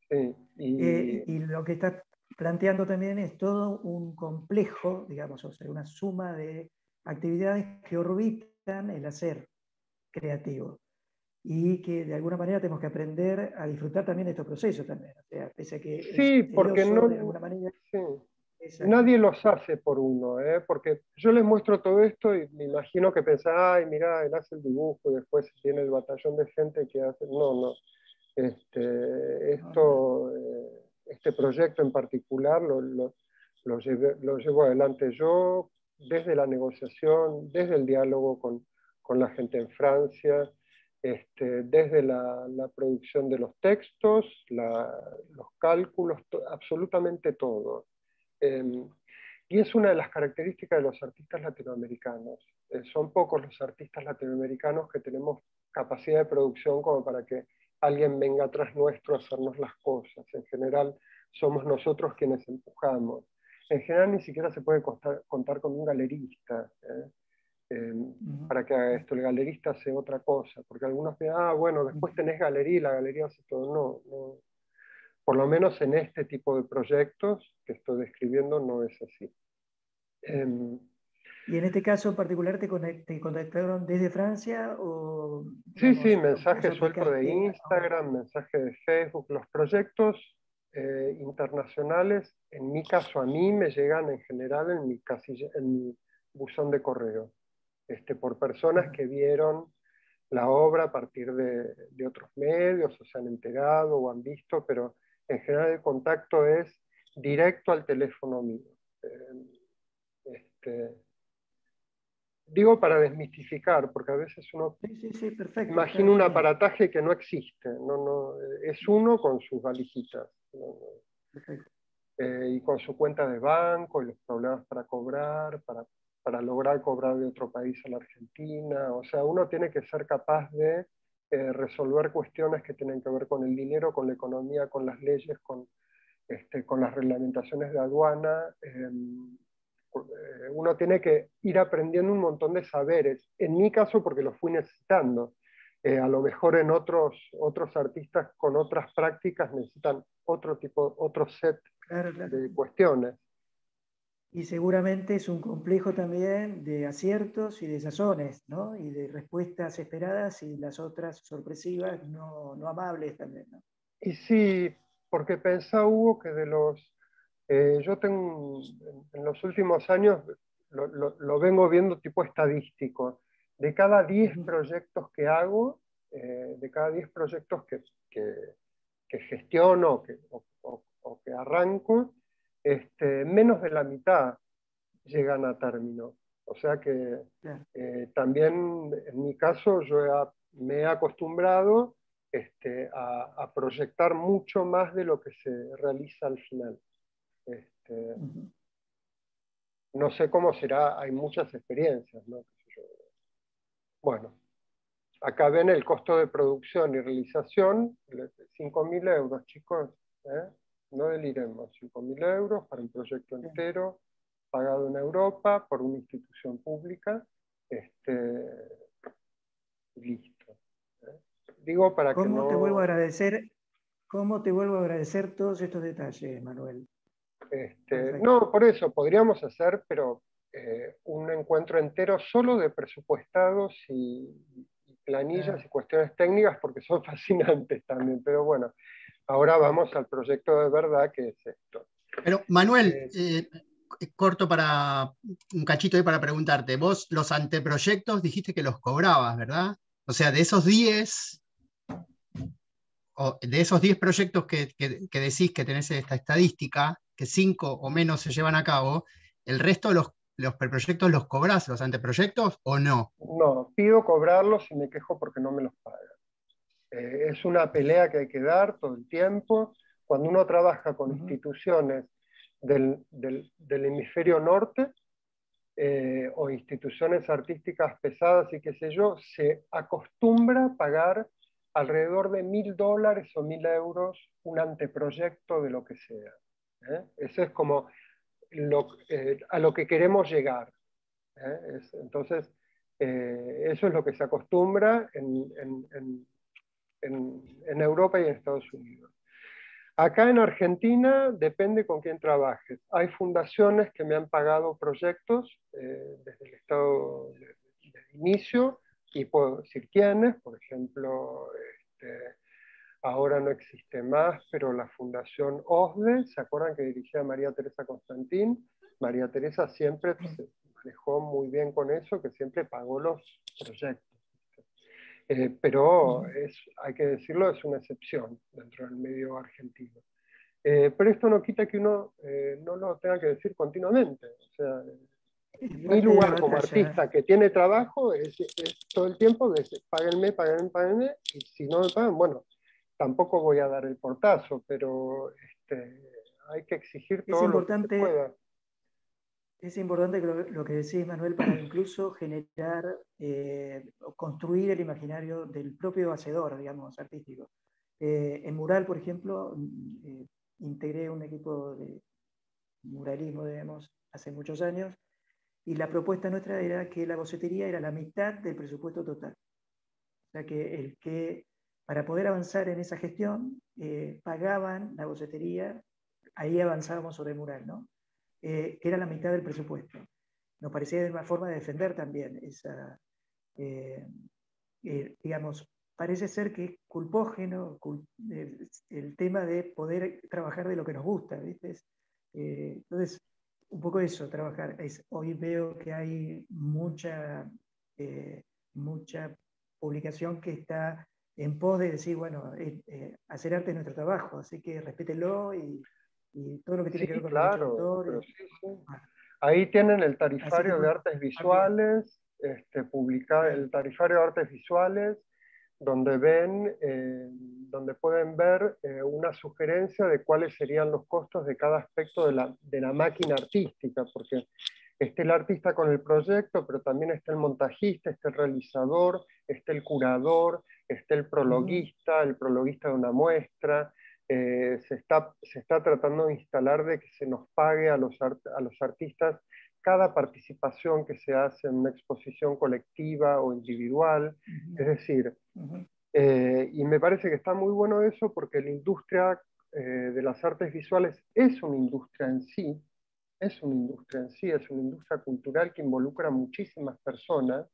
Sí, y lo que está planteando también es todo un complejo, digamos, o sea, una suma de actividades que orbitan el hacer creativo y que de alguna manera tenemos que aprender a disfrutar también de estos procesos también, o sea, pese a que sí, es porque tedioso de alguna manera. Sí. Exacto. Nadie los hace por uno, porque yo les muestro todo esto y me imagino que pensán, ay, mira, él hace el dibujo y después tiene el batallón de gente que hace... No. Este proyecto en particular lo llevo adelante yo desde la negociación, desde el diálogo con la gente en Francia, desde la producción de los textos, los cálculos, absolutamente todo. Y es una de las características de los artistas latinoamericanos. Son pocos los artistas latinoamericanos que tenemos capacidad de producción como para que alguien venga atrás nuestro a hacernos las cosas. En general somos nosotros quienes empujamos. En general ni siquiera se puede contar con un galerista para que haga esto. El galerista hace otra cosa, porque algunos dicen, bueno, después tenés galería y la galería hace todo. No. Por lo menos en este tipo de proyectos que estoy describiendo no es así. ¿Y en este caso en particular te contactaron desde Francia? O, digamos, sí, mensaje suelto de Instagram, mensaje de Facebook. Los proyectos internacionales, en mi caso a mí, me llegan en general en mi buzón de correo, por personas que vieron la obra a partir de otros medios, o se han enterado o han visto, pero en general el contacto es directo al teléfono mío. Digo para desmistificar, porque a veces uno perfecto, imagina un aparataje que no existe, es uno con sus valijitas, y con su cuenta de banco, y los problemas para cobrar, para lograr cobrar de otro país a la Argentina. O sea, uno tiene que ser capaz de resolver cuestiones que tienen que ver con el dinero, con la economía, con las leyes, con las reglamentaciones de aduana. Uno tiene que ir aprendiendo un montón de saberes. En mi caso, porque los fui necesitando. A lo mejor en otros artistas con otras prácticas necesitan otro set de cuestiones. Y seguramente es un complejo también de aciertos y de desazones, ¿no? Y de respuestas esperadas y las otras sorpresivas, no amables también, ¿no? Y sí, porque pensá, Hugo, que yo tengo, en los últimos años, lo vengo viendo tipo estadístico. De cada 10 proyectos que hago, de cada 10 proyectos que gestiono o que arranco, menos de la mitad llegan a término. O sea que Claro. también en mi caso me he acostumbrado a proyectar mucho más de lo que se realiza al final. No sé cómo será, hay muchas experiencias, ¿no? Bueno, acá ven el costo de producción y realización, 5.000 euros, chicos, ¿eh? No deliremos, 5.000 euros para un proyecto entero, pagado en Europa por una institución pública, listo. ¿Eh? Digo para que ¿Cómo te vuelvo a no... agradecer, cómo te vuelvo a agradecer todos estos detalles, Manuel? Perfecto. No, por eso podríamos hacer, pero un encuentro entero solo de presupuestados y planillas y cuestiones técnicas, porque son fascinantes también. Pero bueno, ahora vamos al proyecto de verdad, que es esto. Pero Manuel, corto para un cachito ahí para preguntarte. Vos los anteproyectos dijiste que los cobrabas, ¿verdad? O sea, de esos 10 proyectos que decís que tenés esta estadística, que 5 o menos se llevan a cabo, ¿el resto de los preproyectos los cobrás, los anteproyectos, o no? No, pido cobrarlos y me quejo porque no me los pagan. Es una pelea que hay que dar todo el tiempo. Cuando uno trabaja con instituciones del hemisferio norte, o instituciones artísticas pesadas y qué sé yo, se acostumbra a pagar alrededor de $1.000 o 1.000 euros un anteproyecto de lo que sea. Eso es como a lo que queremos llegar. Entonces, eso es lo que se acostumbra en Europa y en Estados Unidos. Acá en Argentina depende con quién trabajes. Hay fundaciones que me han pagado proyectos desde el estado de inicio, y puedo decir quiénes. Por ejemplo, ahora no existe más, pero la Fundación OSDE, ¿se acuerdan que dirigía María Teresa Constantín? María Teresa siempre se manejó muy bien con eso, que siempre pagó los proyectos. Pero hay que decirlo, es una excepción dentro del medio argentino. Pero esto no quita que uno no lo tenga que decir continuamente. O sea, mi lugar como artista que tiene trabajo es todo el tiempo de páguenme, páguenme, páguenme, y si no me pagan, bueno, tampoco voy a dar el portazo, pero hay que exigir todo lo que se pueda. Es importante lo que decís, Manuel, para incluso generar o construir el imaginario del propio hacedor, digamos, artístico. En Mural, por ejemplo, integré un equipo de muralismo, digamos, hace muchos años, y la propuesta nuestra era que la bocetería era la mitad del presupuesto total. O sea que para poder avanzar en esa gestión, pagaban la bocetería, ahí avanzábamos sobre el mural, ¿no? Era la mitad del presupuesto. Nos parecía una forma de defender también esa, digamos, parece ser que es culpógeno el tema de poder trabajar de lo que nos gusta, ¿viste? Entonces, un poco eso, trabajar. Hoy veo que hay mucha publicación que está en pos de decir, bueno, hacer arte es nuestro trabajo, así que respételo y todo lo que tiene Sí, que ver con derecho de claro, autor. pero sí. Ahí tienen el Así que, tarifario de bueno, artes también. visuales, el tarifario de artes visuales, donde pueden ver una sugerencia de cuáles serían los costos de cada aspecto de la máquina artística, porque está el artista con el proyecto, pero también está el montajista, está el realizador, está el curador, está el prologuista de una muestra. Se está tratando de instalar de que se nos pague a los artistas cada participación que se hace en una exposición colectiva o individual. Es decir, y me parece que está muy bueno eso, porque la industria de las artes visuales es una industria en sí, es una industria en sí, es una industria cultural que involucra a muchísimas personas,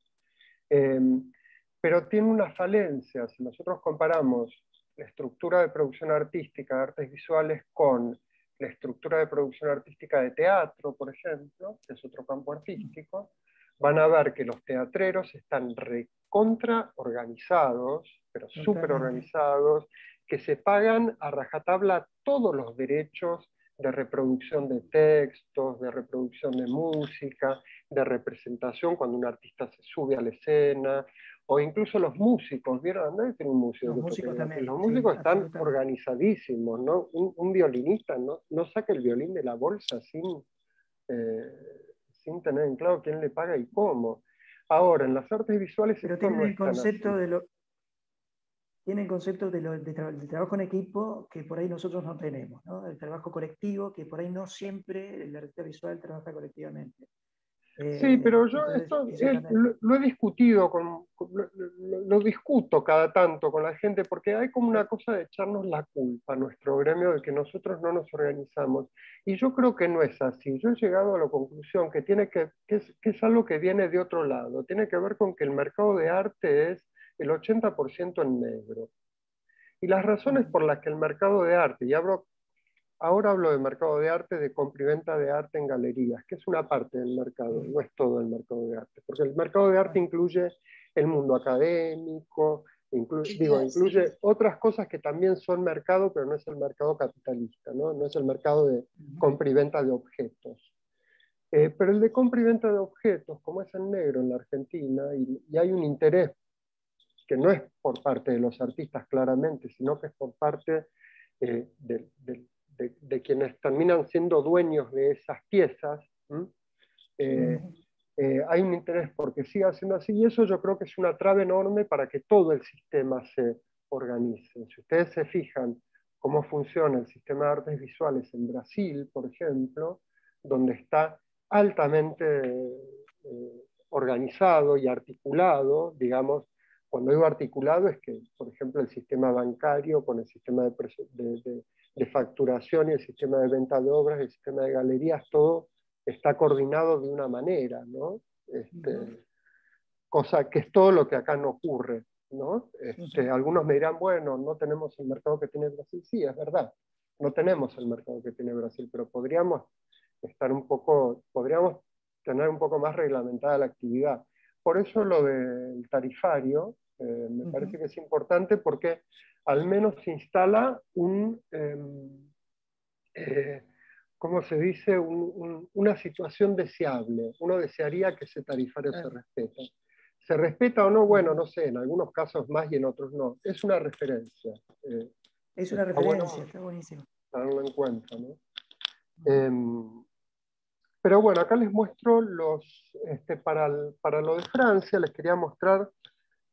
pero tiene unas falencias. Si nosotros comparamos la estructura de producción artística de artes visuales con la estructura de producción artística de teatro, por ejemplo, que es otro campo artístico, van a ver que los teatreros están recontra organizados, pero súper organizados, que se pagan a rajatabla todos los derechos de reproducción de textos, de reproducción de música, de representación cuando un artista se sube a la escena, o incluso los músicos, ¿vieron? Nadie tiene un músico. Los músicos también. Los músicos están organizadísimos, ¿no? Un violinista no saca el violín de la bolsa sin tener en claro quién le paga y cómo. Ahora, en las artes visuales pero esto no es tan así. Tienen conceptos de trabajo en equipo que por ahí nosotros no tenemos, ¿no? El trabajo colectivo, que por ahí no siempre el artista visual trabaja colectivamente. Sí, pero yo lo he discutido, lo discuto cada tanto con la gente, porque hay como una cosa de echarnos la culpa a nuestro gremio de que nosotros no nos organizamos. Y yo creo que no es así. Yo he llegado a la conclusión que es algo que viene de otro lado. Tiene que ver con que el mercado de arte es el 80% en negro. Y las razones por las que el mercado de arte, ahora hablo de mercado de arte, de compra y venta de arte en galerías, que es una parte del mercado, no es todo el mercado de arte, porque el mercado de arte incluye el mundo académico, incluye otras cosas que también son mercado, pero no es el mercado capitalista, no es el mercado de compra y venta de objetos. Pero el de compra y venta de objetos, como es en negro en la Argentina, y hay un interés que no es por parte de los artistas claramente, sino que es por parte de quienes terminan siendo dueños de esas piezas, hay un interés porque siga siendo así, y eso yo creo que es una traba enorme para que todo el sistema se organice. Si ustedes se fijan cómo funciona el sistema de artes visuales en Brasil, por ejemplo, donde está altamente organizado y articulado, digamos. Cuando digo articulado es que, por ejemplo, el sistema bancario con el sistema de facturación y el sistema de venta de obras, el sistema de galerías, todo está coordinado de una manera, ¿no? Cosa que es todo lo que acá no ocurre, ¿no? Algunos me dirán, bueno, no tenemos el mercado que tiene Brasil. Sí, es verdad, no tenemos el mercado que tiene Brasil, pero podríamos tener un poco más reglamentada la actividad. Por eso lo del tarifario me parece que es importante, porque al menos se instala ¿cómo se dice? Una situación deseable. Uno desearía que ese tarifario se respete. ¿Se respeta o no? Bueno, no sé, en algunos casos más y en otros no. Es una referencia. Es una referencia, está buenísimo. Tenerlo en cuenta, ¿no? Pero bueno, acá les muestro para lo de Francia, les quería mostrar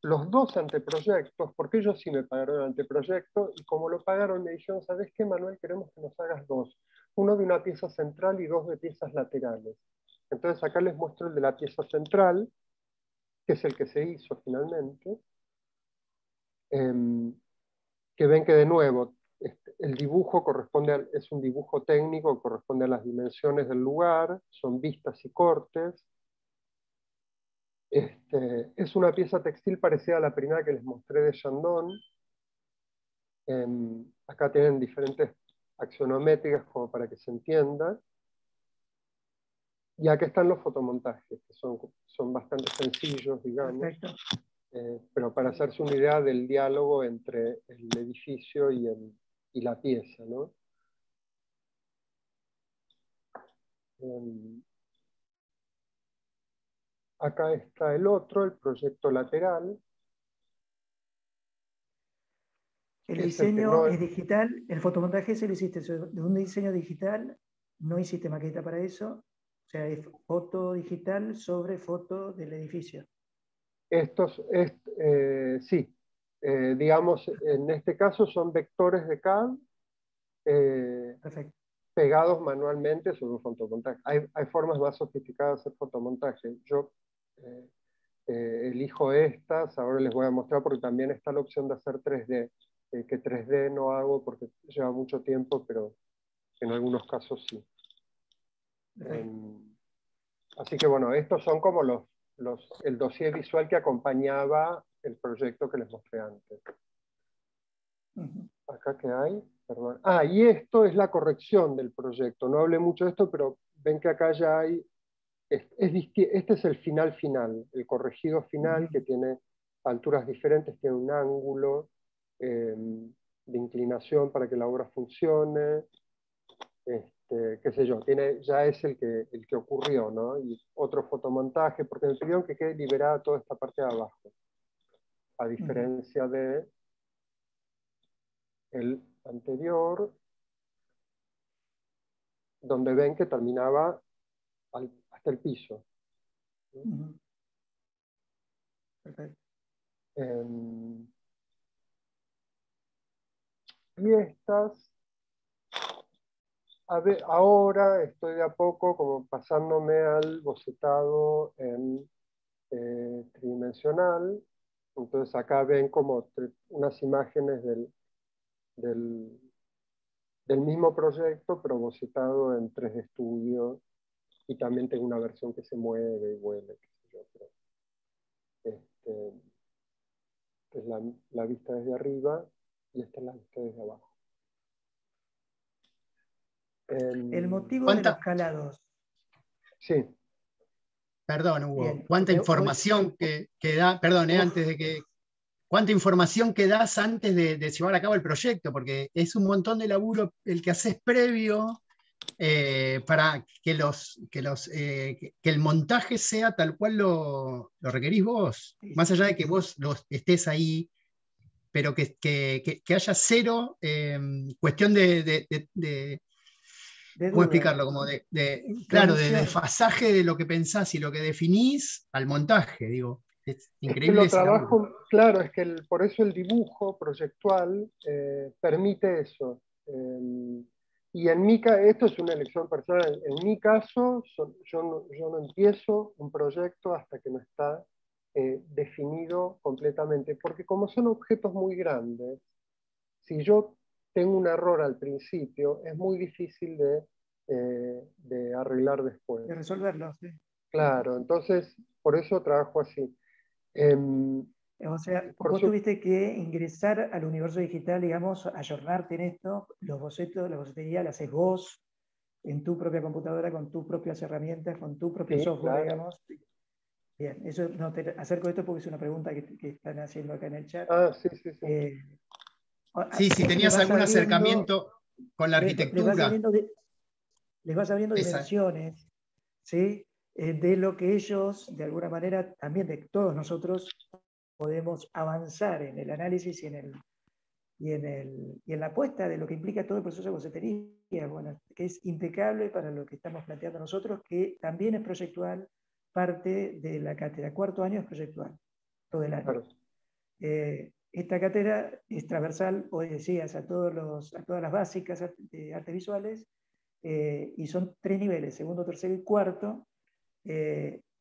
los dos anteproyectos, porque ellos sí me pagaron el anteproyecto, y como lo pagaron me dijeron, ¿sabes qué, Manuel? Queremos que nos hagas dos. Uno de una pieza central y dos de piezas laterales. Entonces acá les muestro el de la pieza central, que es el que se hizo finalmente, que ven que de nuevo el dibujo es un dibujo técnico, corresponde a las dimensiones del lugar, son vistas y cortes. Es una pieza textil parecida a la primera que les mostré de Chandon. Acá tienen diferentes axonométricas como para que se entienda. Y acá están los fotomontajes, que son bastante sencillos, digamos. Pero para hacerse una idea del diálogo entre el edificio y la pieza, ¿no? Acá está el otro, el proyecto lateral. El diseño es digital, el fotomontaje se lo hiciste de un diseño digital, no hiciste maqueta para eso, o sea, es foto digital sobre foto del edificio. Sí, digamos, en este caso son vectores de CAD pegados manualmente sobre un fotomontaje. Hay formas más sofisticadas de hacer fotomontaje. Yo elijo estas, ahora les voy a mostrar, porque también está la opción de hacer 3D, que 3D no hago porque lleva mucho tiempo, pero en algunos casos sí. Así que bueno, estos son como el dossier visual que acompañaba el proyecto que les mostré antes. Acá que hay, perdón. Y esto es la corrección del proyecto. No hablé mucho de esto, pero ven que acá ya hay, este es el final, el corregido final, que tiene alturas diferentes, tiene un ángulo de inclinación para que la obra funcione, qué sé yo, ya es el que ocurrió, ¿no? Y otro fotomontaje, porque me pidieron que quede liberada toda esta parte de abajo, a diferencia de el anterior, donde ven que terminaba hasta el piso. Perfecto. Y estas, ahora estoy de a poco como pasándome al bocetado en tridimensional. Entonces acá ven como unas imágenes del mismo proyecto, pero bocetado en 3D Studio, y también tengo una versión que se mueve y vuela, qué sé yo, pero, es la vista desde arriba, y esta es la vista desde abajo. El motivo de los calados. Sí. Perdón, Hugo. Bien. ¿Cuánta información que da? Perdón, antes de que... ¿Cuánta información que das antes de llevar a cabo el proyecto? Porque es un montón de laburo el que haces previo para que el montaje sea tal cual lo requerís vos. Más allá de que vos estés ahí, pero que haya cero cuestión ¿cómo explicarlo? Como claro, de desfasaje de lo que pensás y lo que definís al montaje, digo. Es increíble. Es que lo trabajo, claro, es que por eso el dibujo proyectual permite eso. Y en mi caso, esto es una elección personal, en mi caso, yo no empiezo un proyecto hasta que no está definido completamente, porque como son objetos muy grandes, si yo tengo un error al principio, es muy difícil de arreglar después. De resolverlo, sí. Claro, entonces por eso trabajo así. O sea, vos tuviste que ingresar al universo digital, digamos, ayornarte en esto, los bocetos, la bocetería la haces vos en tu propia computadora, con tus propias herramientas, con tu propio software, claro, digamos. Bien, eso no te acerco a esto porque es una pregunta que están haciendo acá en el chat. Sí. Sí, si tenías algún acercamiento con la arquitectura. Les vas abriendo dimensiones, ¿sí? De lo que ellos, de alguna manera, también de todos nosotros, podemos avanzar en el análisis y en la apuesta de lo que implica todo el proceso de bocetería, bueno, que es impecable para lo que estamos planteando nosotros, que también es proyectual, parte de la cátedra. Cuarto año es proyectual, todo el año. Claro. Esta cátedra es transversal, hoy decías, a todas las básicas de artes visuales, y son 3 niveles, segundo, tercero y cuarto.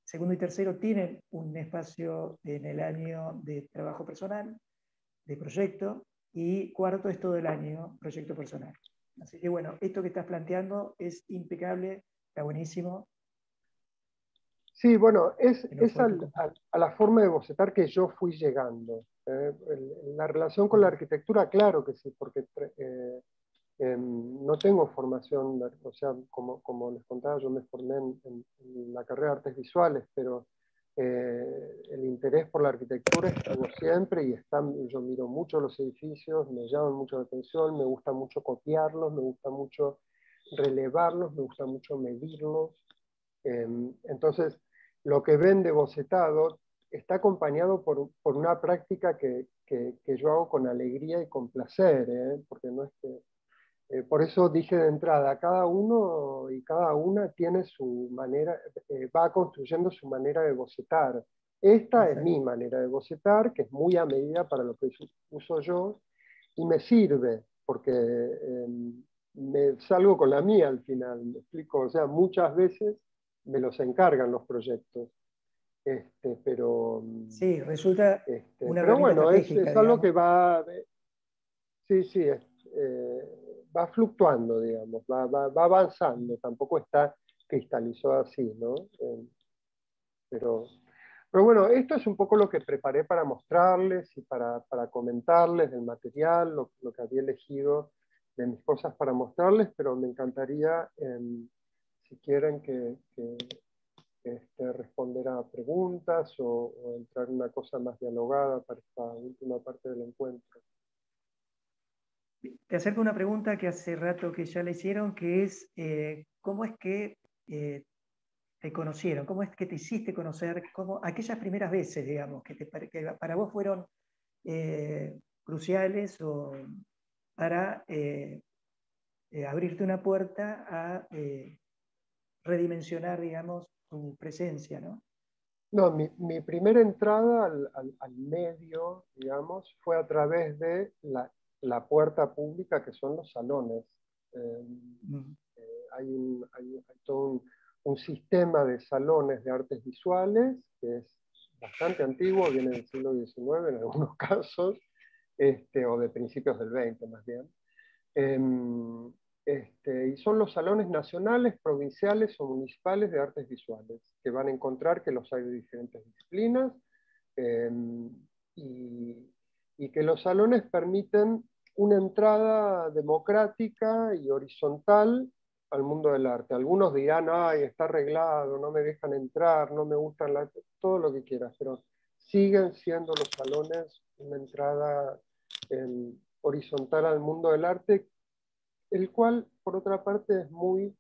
Segundo y tercero tienen un espacio en el año de trabajo personal, de proyecto, y cuarto es todo el año proyecto personal. Así que bueno, esto que estás planteando es impecable, está buenísimo. Sí, bueno, es a la forma de bocetar que yo fui llegando. La relación con la arquitectura, claro que sí, porque no tengo formación, o sea, como les contaba, yo me formé en la carrera de artes visuales, pero el interés por la arquitectura estuvo siempre y yo miro mucho los edificios, me llaman mucho la atención, me gusta mucho copiarlos, me gusta mucho relevarlos, me gusta mucho medirlos. Entonces, lo que ven de bocetado está acompañado por una práctica que yo hago con alegría y con placer, porque no es que... por eso dije de entrada, cada uno y cada una tiene su manera, va construyendo su manera de bocetar. Esta es mi manera de bocetar, que es muy a medida para lo que uso yo, y me sirve, porque me salgo con la mía al final, me explico, o sea, muchas veces me los encargan los proyectos. Pero sí, resulta una pero bueno, es algo digamos, que va, sí, va fluctuando, digamos, va avanzando, tampoco está cristalizó así, ¿no? Pero bueno, esto es un poco lo que preparé para mostrarles y para comentarles del material, lo que había elegido de mis cosas para mostrarles, pero me encantaría, si quieren, que responder a preguntas o entrar en una cosa más dialogada para esta última parte del encuentro. Te acerco una pregunta que hace rato que ya le hicieron, que es ¿cómo es que te conocieron? ¿Cómo es que te hiciste conocer? Aquellas primeras veces, digamos, que para vos fueron cruciales o para abrirte una puerta a redimensionar, digamos, tu presencia, ¿no? No, mi primera entrada al medio, digamos, fue a través de la puerta pública, que son los salones. Hay todo un sistema de salones de artes visuales que es bastante antiguo, viene del siglo XIX en algunos casos, o de principios del XX más bien. Y son los salones nacionales, provinciales o municipales de artes visuales, que van a encontrar que los hay de diferentes disciplinas, y que los salones permiten una entrada democrática y horizontal al mundo del arte. Algunos dirán, ay, está arreglado, no me dejan entrar, no me gustan todo lo que quieras, pero siguen siendo los salones una entrada horizontal al mundo del arte, el cual, por otra parte, es muy,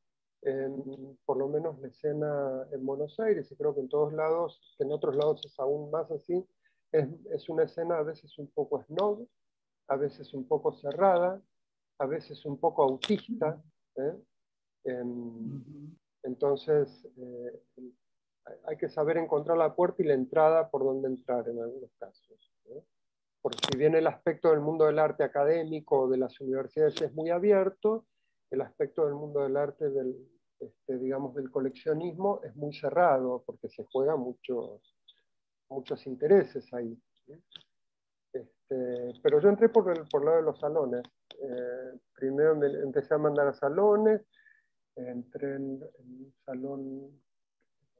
por lo menos la escena en Buenos Aires, y creo que en todos lados, que en otros lados es aún más así, es una escena a veces un poco snob, a veces un poco cerrada, a veces un poco autista. Entonces, hay que saber encontrar la puerta y la entrada por donde entrar en algunos casos. Porque si bien el aspecto del mundo del arte académico de las universidades es muy abierto, el aspecto del mundo del arte digamos, del coleccionismo es muy cerrado, porque se juegan muchos intereses ahí. Pero yo entré por lado de los salones. Primero empecé a mandar a salones, entré en un salón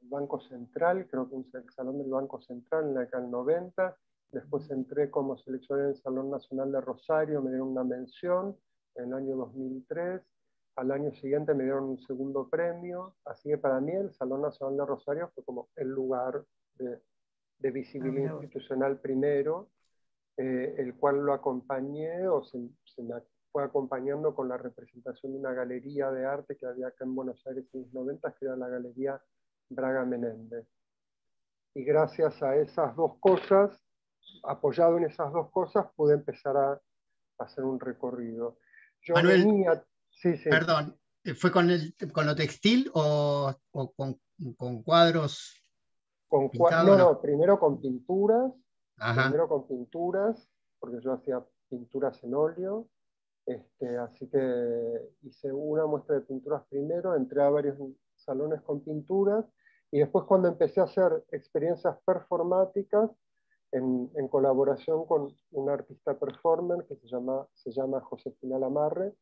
del Banco Central, creo que el salón del Banco Central en la década del 90, después entré como seleccionador en el Salón Nacional de Rosario, me dieron una mención en el año 2003, al año siguiente me dieron un segundo premio, así que para mí el Salón Nacional de Rosario fue como el lugar de visibilidad institucional primero, el cual lo acompañé o se me fue acompañando con la representación de una galería de arte que había acá en Buenos Aires en los 90, que era la Galería Braga Menéndez. Y gracias a esas dos cosas, apoyado en esas dos cosas, pude empezar a hacer un recorrido. Yo Manuel, venía... Sí. Perdón, ¿fue con lo textil o con cuadros pintados? No, primero con pinturas, Ajá. porque yo hacía pinturas en óleo, así que hice una muestra de pinturas primero, entré a varios salones con pinturas, y después cuando empecé a hacer experiencias performáticas, en colaboración con un artista performer que se llama Josefina Lamarre,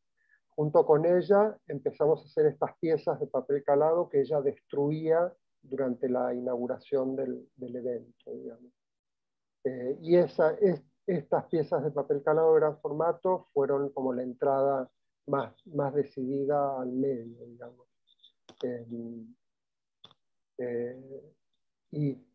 junto con ella empezamos a hacer estas piezas de papel calado que ella destruía durante la inauguración del evento, digamos. Y estas piezas de papel calado de gran formato fueron como la entrada más decidida al medio, digamos. Y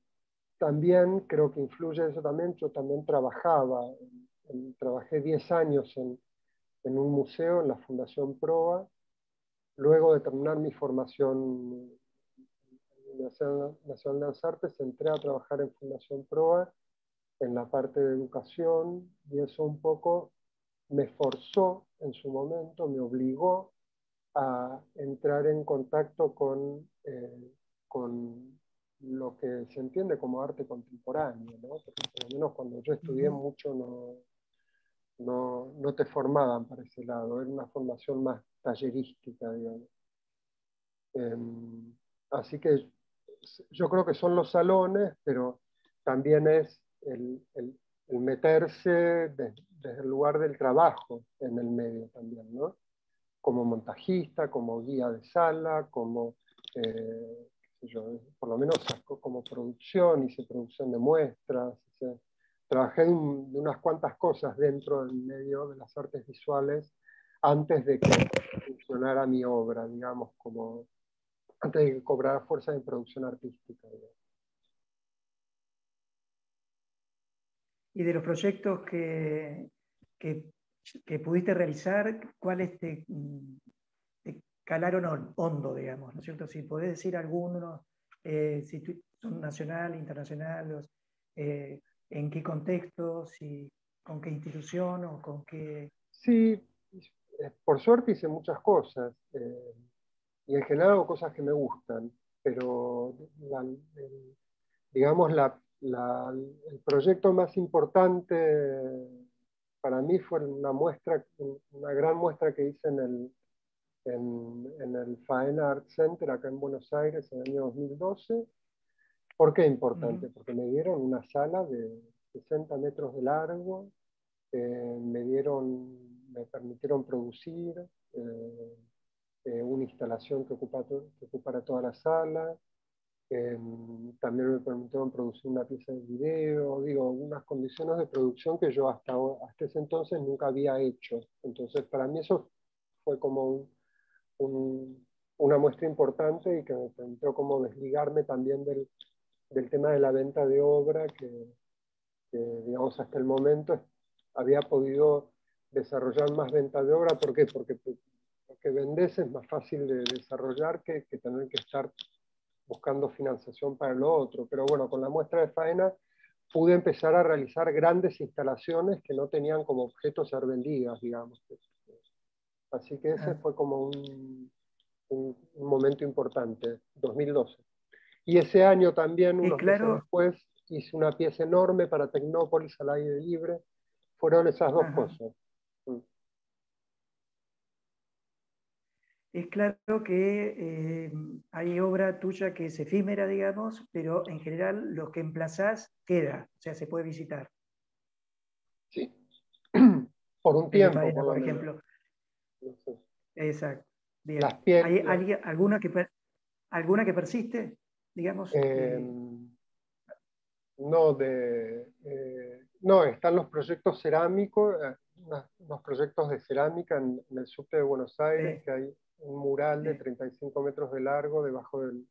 también creo que influye eso también, yo también trabajé 10 años en un museo, en la Fundación Proa, luego de terminar mi formación en la Universidad Nacional de las Artes, entré a trabajar en Fundación Proa en la parte de educación, y eso un poco me forzó en su momento, me obligó a entrar en contacto con lo que se entiende como arte contemporáneo, ¿no? Porque por lo menos cuando yo estudié mucho no te formaban para ese lado, era una formación más tallerística, digamos. Así que yo creo que son los salones, pero también es el meterse desde el lugar del trabajo en el medio también, ¿no? Como montajista, como guía de sala, como qué sé yo, por lo menos como producción, hice producción de muestras, trabajé de unas cuantas cosas dentro del medio de las artes visuales antes de que funcionara mi obra, digamos, como antes de que cobrara fuerza de producción artística. Digamos. Y de los proyectos que pudiste realizar, ¿cuáles te calaron hondo, digamos? ¿No es cierto? Si podés decir algunos, si son nacional, internacional, en qué contexto, si, con qué institución o con qué... Sí, por suerte hice muchas cosas, y en general hago cosas que me gustan, pero digamos el proyecto más importante para mí fue una gran muestra que hice en el Faena Art Center acá en Buenos Aires en el año 2012. ¿Por qué importante? Porque me dieron una sala de 60 metros de largo, me permitieron producir una instalación que ocupara toda la sala, también me permitieron producir una pieza de video, digo, unas condiciones de producción que yo hasta ese entonces nunca había hecho. Entonces para mí eso fue como una muestra importante y que me permitió como desligarme también del tema de la venta de obra que, digamos, hasta el momento había podido desarrollar más venta de obra. ¿Por qué? Porque vendés es más fácil de desarrollar que tener que estar buscando financiación para lo otro. Pero bueno, con la muestra de Faena pude empezar a realizar grandes instalaciones que no tenían como objeto ser vendidas, digamos. Así que ese fue como un momento importante, 2012. Y ese año también, unos meses después, hice una pieza enorme para Tecnópolis al aire libre. Fueron esas dos cosas. Es claro que hay obra tuya que es efímera, digamos, pero en general lo que emplazás queda, o sea, se puede visitar. Sí, por un tiempo, Faena, por por ejemplo. No sé. Exacto. Bien. Las ¿Hay alguna que persiste, digamos? No, están los proyectos cerámicos, unos proyectos de cerámica en el subte de Buenos Aires, que hay un mural de 35 metros de largo debajo del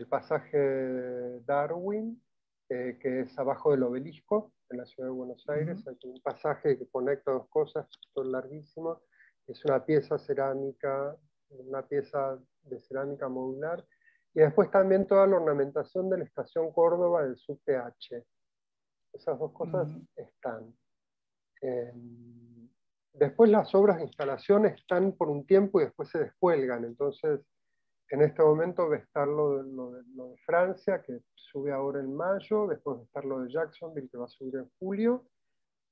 pasaje Darwin, que es abajo del obelisco, en la ciudad de Buenos Aires. Hay un pasaje que conecta dos cosas, todo larguísimo. Es una pieza cerámica, una pieza de cerámica modular. Y después también toda la ornamentación de la estación Córdoba del subte H. Esas dos cosas están. Después las obras de instalación están por un tiempo y después se descuelgan. Entonces, en este momento va a estar lo de Francia, que sube ahora en mayo, después va a estar lo de Jacksonville, que va a subir en julio.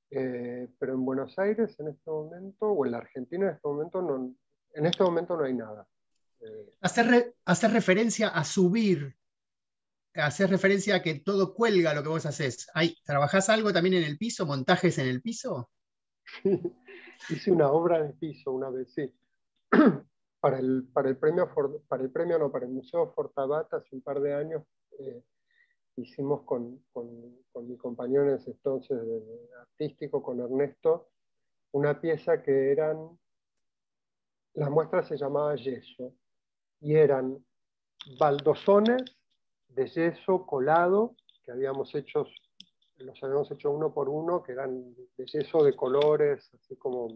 Pero en Buenos Aires en este momento, o en la Argentina en este momento no hay nada. Hacer referencia a subir, hacer referencia a que todo cuelga lo que vos haces. ¿Trabajás algo también en el piso, montajes en el piso? Hice una obra de piso una vez, sí. Para el Museo Fortabat hace un par de años, hicimos con mi compañero en ese entonces artístico, con Ernesto, una pieza que la muestra se llamaba Yeso, y eran baldosones de yeso colado, que los habíamos hecho uno por uno, que eran de yeso de colores, así como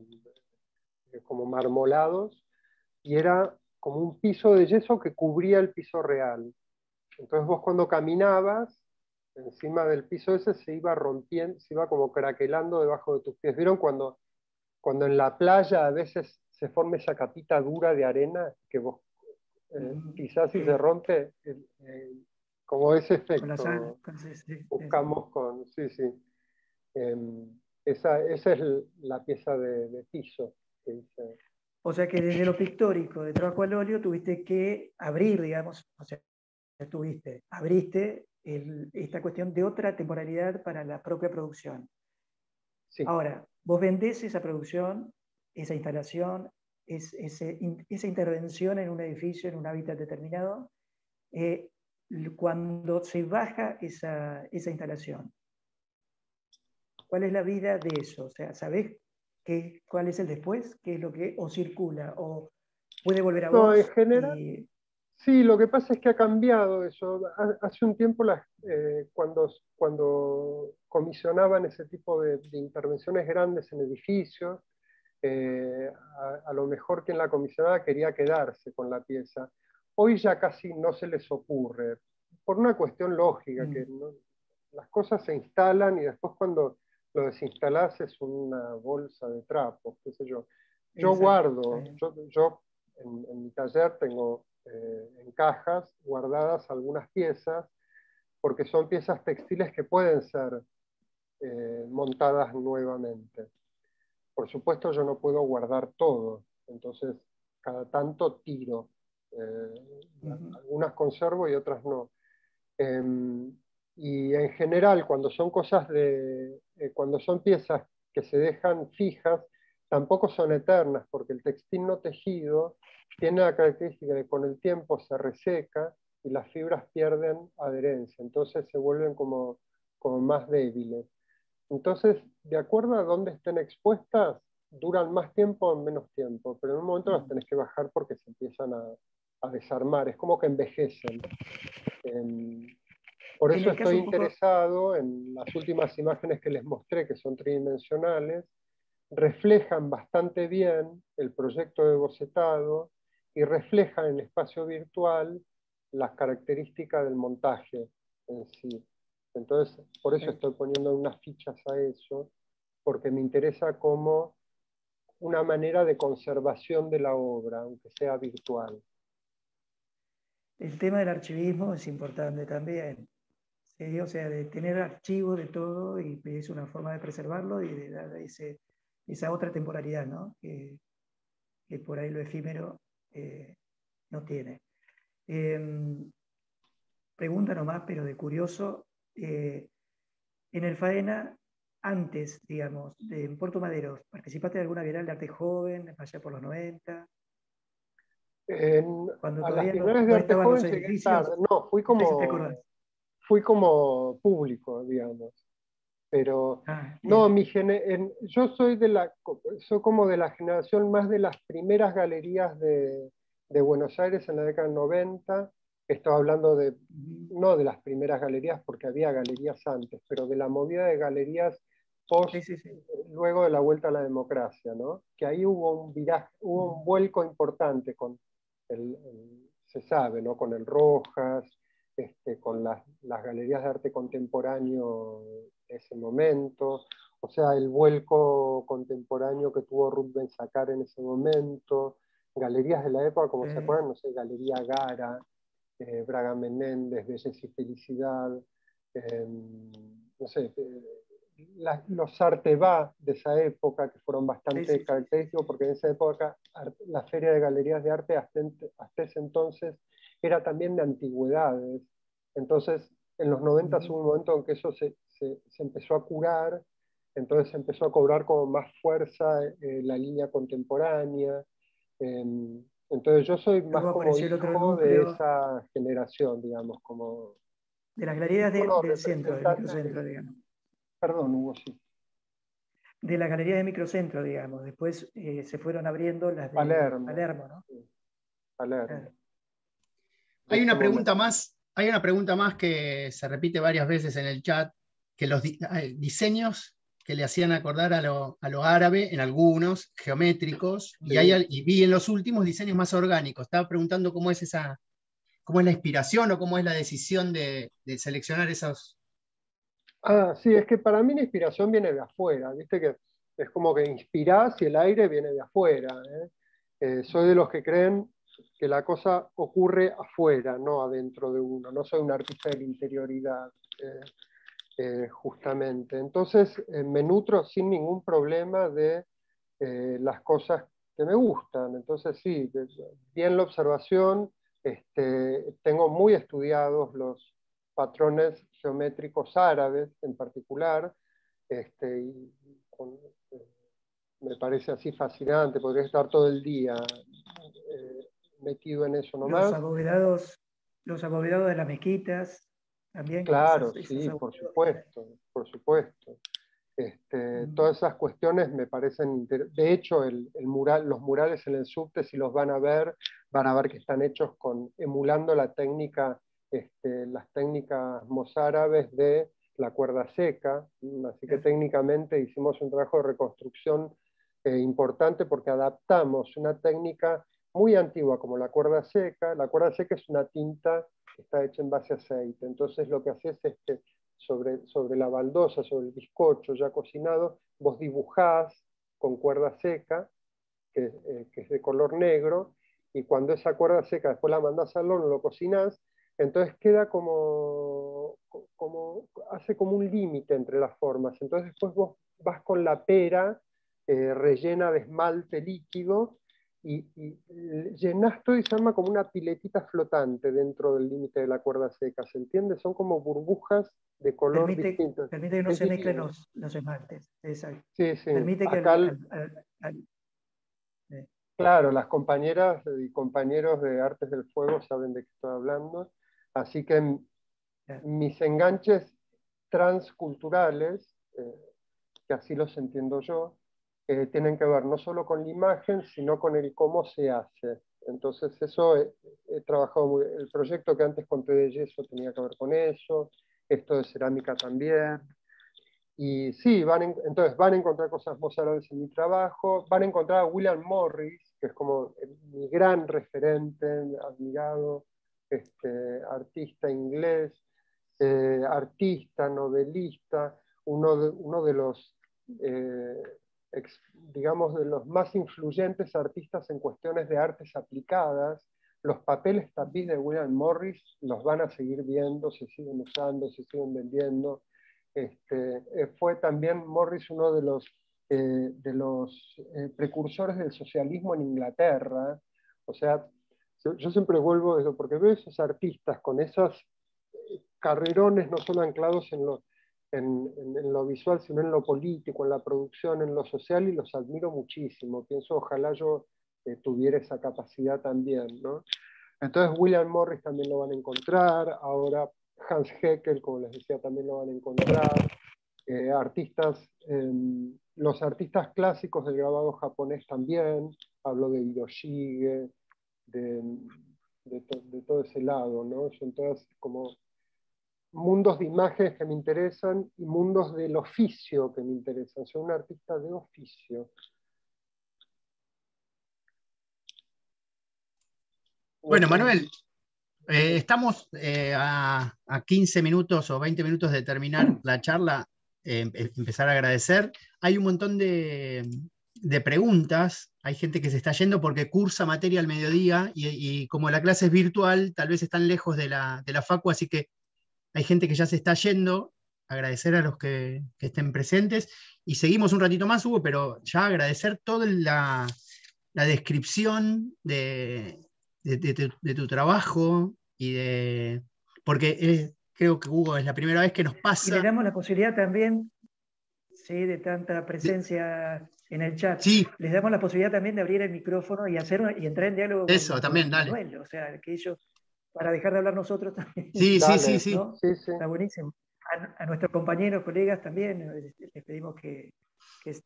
marmolados, y era como un piso de yeso que cubría el piso real. Entonces vos cuando caminabas, encima del piso ese se iba rompiendo, se iba como craquelando debajo de tus pies. ¿Vieron cuando en la playa a veces se forma esa capita dura de arena que vos quizás si se rompe, como ese efecto buscamos con... Sí, sí. Esa es la pieza de piso que hice. O sea que desde lo pictórico, de trabajo al óleo, tuviste que abrir, digamos, o sea, abriste esta cuestión de otra temporalidad para la propia producción. Sí. Ahora, vos vendés esa producción, esa instalación, esa intervención en un edificio, en un hábitat determinado, cuando se baja esa instalación. ¿Cuál es la vida de eso? O sea, ¿sabés cuál es el después? ¿Qué es lo que o circula o puede volver a No, vos? en general, sí, lo que pasa es que ha cambiado eso. Hace un tiempo, cuando comisionaban ese tipo de intervenciones grandes en edificios, a lo mejor quien la comisionaba quería quedarse con la pieza. Hoy ya casi no se les ocurre, por una cuestión lógica, que las cosas se instalan y después cuando lo desinstalás es una bolsa de trapos, qué sé yo. Yo guardo, yo en mi taller tengo en cajas guardadas algunas piezas, porque son piezas textiles que pueden ser montadas nuevamente. Por supuesto yo no puedo guardar todo, entonces cada tanto tiro. Algunas conservo y otras no. Y en general, cuando son cuando son piezas que se dejan fijas, tampoco son eternas, porque el textil no tejido tiene la característica de que con el tiempo se reseca y las fibras pierden adherencia, entonces se vuelven como más débiles. Entonces, de acuerdo a dónde estén expuestas, duran más tiempo o menos tiempo, pero en un momento las tenés que bajar porque se empiezan a desarmar, es como que envejecen. Por eso estoy interesado en las últimas imágenes que les mostré, que son tridimensionales, reflejan bastante bien el proyecto de bocetado y reflejan en el espacio virtual las características del montaje en sí. Entonces, por eso estoy poniendo unas fichas a eso, porque me interesa como una manera de conservación de la obra, aunque sea virtual. El tema del archivismo es importante también. O sea, de tener archivos de todo y es una forma de preservarlo y de dar esa otra temporalidad, ¿no? Que por ahí lo efímero no tiene. Pregunta nomás, pero de curioso, en el Faena, antes, digamos, en Puerto Madero, ¿participaste de alguna Bienal de Arte Joven, allá por los 90? Cuando A las todavía Bienales de no Arte estaban los Joven llegué edificios. tarde, no, No sé si te acordás. fui como público, digamos. Pero no, yo soy como de la generación más de las primeras galerías de Buenos Aires en la década del 90. Estaba hablando no de las primeras galerías, porque había galerías antes, pero de la movida de galerías luego de la vuelta a la democracia, ¿no? Que ahí hubo un viraje, hubo un vuelco importante se sabe, ¿no? Con el Rojas, con las galerías de arte contemporáneo de ese momento, o sea, el vuelco contemporáneo que tuvo Ruth Ben-Sacar en ese momento, galerías de la época, como se acuerdan, no sé, Galería Gara, Braga Menéndez, Belleza y Felicidad, no sé, los Arteba de esa época, que fueron bastante característicos, porque en esa época la Feria de Galerías de Arte hasta ese entonces era también de antigüedades. Entonces, en los 90 hubo un momento en que eso se empezó a curar, entonces empezó a cobrar como más fuerza la línea contemporánea. Entonces yo soy más como hijo de esa generación, digamos, como... De las galerías del centro, del microcentro, digamos. Perdón, Hugo, sí. De la galería de microcentro, digamos. Después se fueron abriendo las de Palermo, ¿no? Sí. Palermo. Hay una pregunta más que se repite varias veces en el chat, que los diseños que le hacían acordar a lo árabe, en algunos, geométricos, y vi en los últimos diseños más orgánicos. Estaba preguntando cómo es la inspiración o cómo es la decisión de seleccionar esos. Sí, es que para mí la inspiración viene de afuera, viste que es como que inspirás y el aire viene de afuera. Soy de los que creen que la cosa ocurre afuera, no adentro de uno. No soy un artista de la interioridad, justamente. Entonces me nutro sin ningún problema de las cosas que me gustan. Entonces sí, bien la observación, tengo muy estudiados los patrones geométricos árabes en particular, y con me parece así fascinante, podría estar todo el día metido en eso nomás. Los abovedados de las mezquitas también. Claro, sí, por supuesto, por supuesto. Todas esas cuestiones me parecen, de hecho los murales en el subte, si los van a ver que están hechos emulando la técnica, las técnicas mozárabes de la cuerda seca, así que técnicamente hicimos un trabajo de reconstrucción importante porque adaptamos una técnica muy antigua como la cuerda seca. La cuerda seca es una tinta que está hecha en base a aceite, entonces lo que haces es que sobre la baldosa, sobre el bizcocho ya cocinado, vos dibujás con cuerda seca, que es de color negro, y cuando esa cuerda seca después la mandás al horno, lo cocinás, entonces queda hace como un límite entre las formas. Entonces después vos vas con la pera rellena de esmalte líquido, y llenás todo y se arma como una piletita flotante dentro del límite de la cuerda seca, ¿se entiende? Son como burbujas de color distinto. Permite que no se mezclen los esmaltes. Exacto. Sí, sí. Permite que claro, las compañeras y compañeros de Artes del Fuego saben de qué estoy hablando. Así que mis enganches transculturales, que así los entiendo yo, tienen que ver no solo con la imagen, sino con el cómo se hace. Entonces eso he trabajado el proyecto que antes conté de yeso tenía que ver con eso, esto de cerámica también. Y sí, entonces van a encontrar cosas mozárabes en mi trabajo, van a encontrar a William Morris, que es como mi gran referente, admirado, artista inglés, artista, novelista, uno de los, digamos, de los más influyentes artistas en cuestiones de artes aplicadas. Los papeles tapiz de William Morris los van a seguir viendo, se siguen usando, se siguen vendiendo. Fue también Morris uno de los precursores del socialismo en Inglaterra. O sea, yo siempre vuelvo a eso, porque veo esos artistas con esos carrerones no solo anclados en lo visual, sino en lo político, en la producción, en lo social, y los admiro muchísimo. Pienso, ojalá yo tuviera esa capacidad también, ¿no? Entonces William Morris también lo van a encontrar, ahora Hans Haeckel, como les decía, también lo van a encontrar. Los artistas clásicos del grabado japonés también, hablo de Hiroshige, de todo ese lado, ¿no? Son todas como mundos de imágenes que me interesan y mundos del oficio que me interesan. Soy un artista de oficio. Bueno, Manuel, estamos a 15 minutos o 20 minutos de terminar la charla. Empezar a agradecer. Hay un montón de preguntas. Hay gente que se está yendo porque cursa materia al mediodía y como la clase es virtual, tal vez están lejos de la facu, así que hay gente que ya se está yendo. Agradecer a los que estén presentes. Y seguimos un ratito más, Hugo, pero ya agradecer toda la descripción de tu trabajo porque creo que Hugo es la primera vez que nos pasa. Y le damos la posibilidad también, sí, de tanta presencia en el chat, les damos la posibilidad también de abrir el micrófono y entrar en diálogo también, dale. Manuel, o sea, que ellos, para dejar de hablar nosotros también. Sí. ¿no? Sí. Está buenísimo. A nuestros compañeros, colegas también, les pedimos que